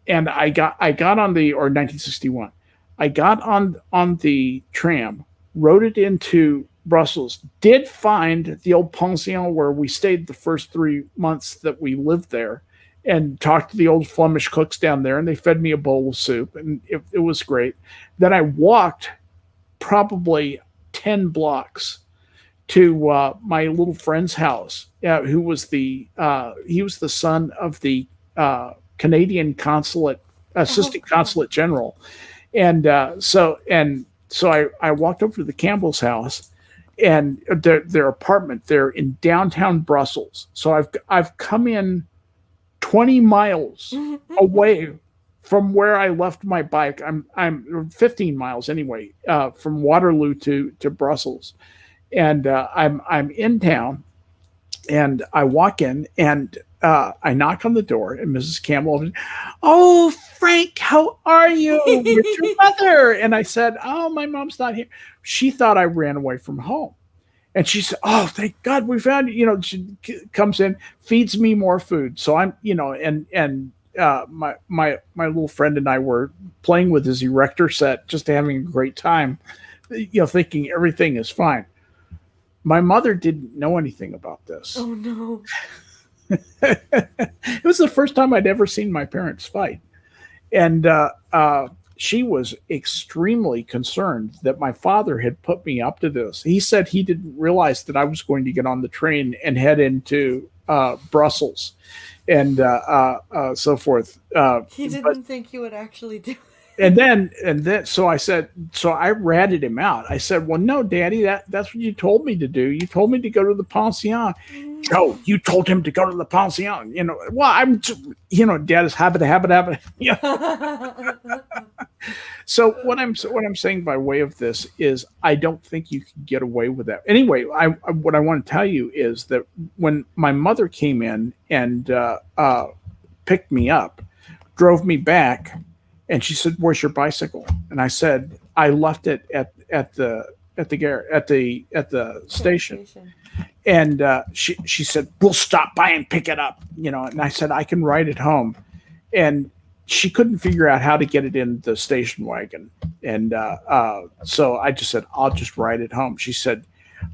And I got on the or 1961. I got on the tram, rode it into Brussels, did find the old pension where we stayed the first 3 months that we lived there, and talked to the old Flemish cooks down there, and they fed me a bowl of soup, and it was great. Then I walked probably 10 blocks to my little friend's house, who was he was the son of the Canadian consulate Oh, assistant cool. consulate general, and so I walked over to the Campbell's house and their apartment. They're in downtown Brussels, so I've come in 20 miles away from where I left my bike. I'm 15 miles anyway, from Waterloo to Brussels, and I'm in town, and I walk in, and I knock on the door, and Mrs. Campbell, oh, Frank, how are you? Where's your mother? And I said, oh, my mom's not here. She thought I ran away from home. And she said, oh, thank God we found you. You know, she comes in, feeds me more food. So I'm, you know, and my little friend and I were playing with his erector set, just having a great time, you know, thinking everything is fine. My mother didn't know anything about this. Oh no. It was the first time I'd ever seen my parents fight. And she was extremely concerned that my father had put me up to this. He said he didn't realize that I was going to get on the train and head into Brussels and so forth. He didn't think he would actually do it. And then, so I ratted him out. I said, well, no, Daddy, that's what you told me to do. You told me to go to the pension. Joe, you told him to go to the pension. You know, well, Dad is habit. You know? So what I'm saying by way of this is I don't think you can get away with that. Anyway, what I want to tell you is that when my mother came in and picked me up, drove me back, and she said, "Where's your bicycle?" And I said, "I left it at the station." And she said, "We'll stop by and pick it up." You know, and I said, "I can ride it home." And she couldn't figure out how to get it in the station wagon. And so I just said, "I'll just ride it home." She said,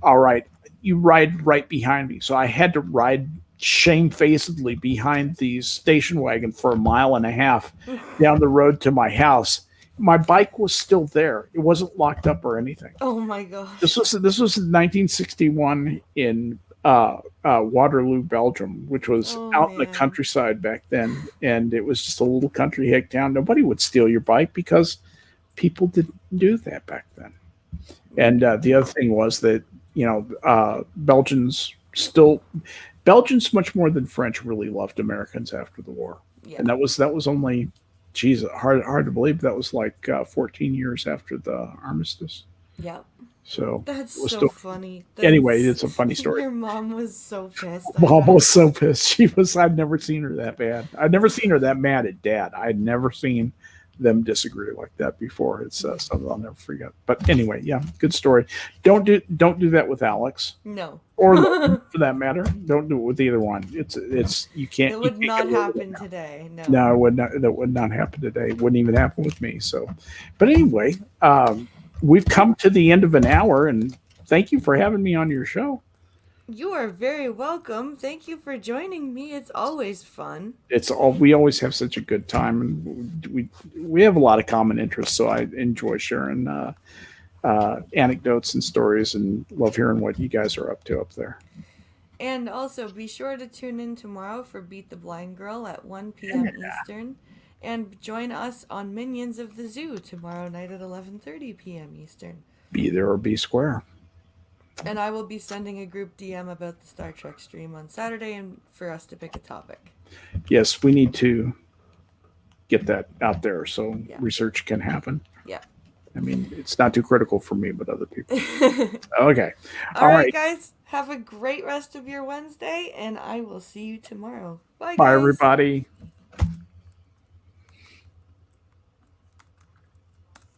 "All right, you ride right behind me." So I had to ride shamefacedly behind the station wagon for 1.5 miles down the road to my house. My bike was still there. It wasn't locked up or anything. Oh my gosh. This was in 1961 in Waterloo, Belgium, which was out in the countryside back then. And it was just a little country hick town. Nobody would steal your bike because people didn't do that back then. And the other thing was that, you know, Belgians much more than French really loved Americans after the war. Yeah. And that was only, geez, hard to believe that was like 14 years after the armistice. Yeah. So that's so funny. Anyway, it's a funny story. Your mom was so pissed. Mom was so pissed. She was. I'd never seen her that bad. I'd never seen her that mad at Dad. I'd never seen them disagree like that before. It's something I'll never forget. But anyway, yeah, good story. Don't do that with Alex. No. Or for that matter, don't do it with either one. It's you can't. It would not happen today. No. No, it would not. That would not happen today. It wouldn't even happen with me. So, but anyway, we've come to the end of an hour, and thank you for having me on your show. You are very welcome. Thank you for joining me. It's always fun. We always have such a good time, and we have a lot of common interests. So I enjoy sharing anecdotes and stories, and love hearing what you guys are up to up there. And also be sure to tune in tomorrow for Beat the Blind Girl at 1 p.m. Eastern, and join us on Minions of the Zoo tomorrow night at 11:30 p.m. Eastern. Be there or be square. And I will be sending a group DM about the Star Trek stream on Saturday, and for us to pick a topic. Yes, we need to get that out there so research can happen. Yeah. I mean, it's not too critical for me, but other people. Okay. All right, guys. Have a great rest of your Wednesday, and I will see you tomorrow. Bye, guys. Bye, everybody.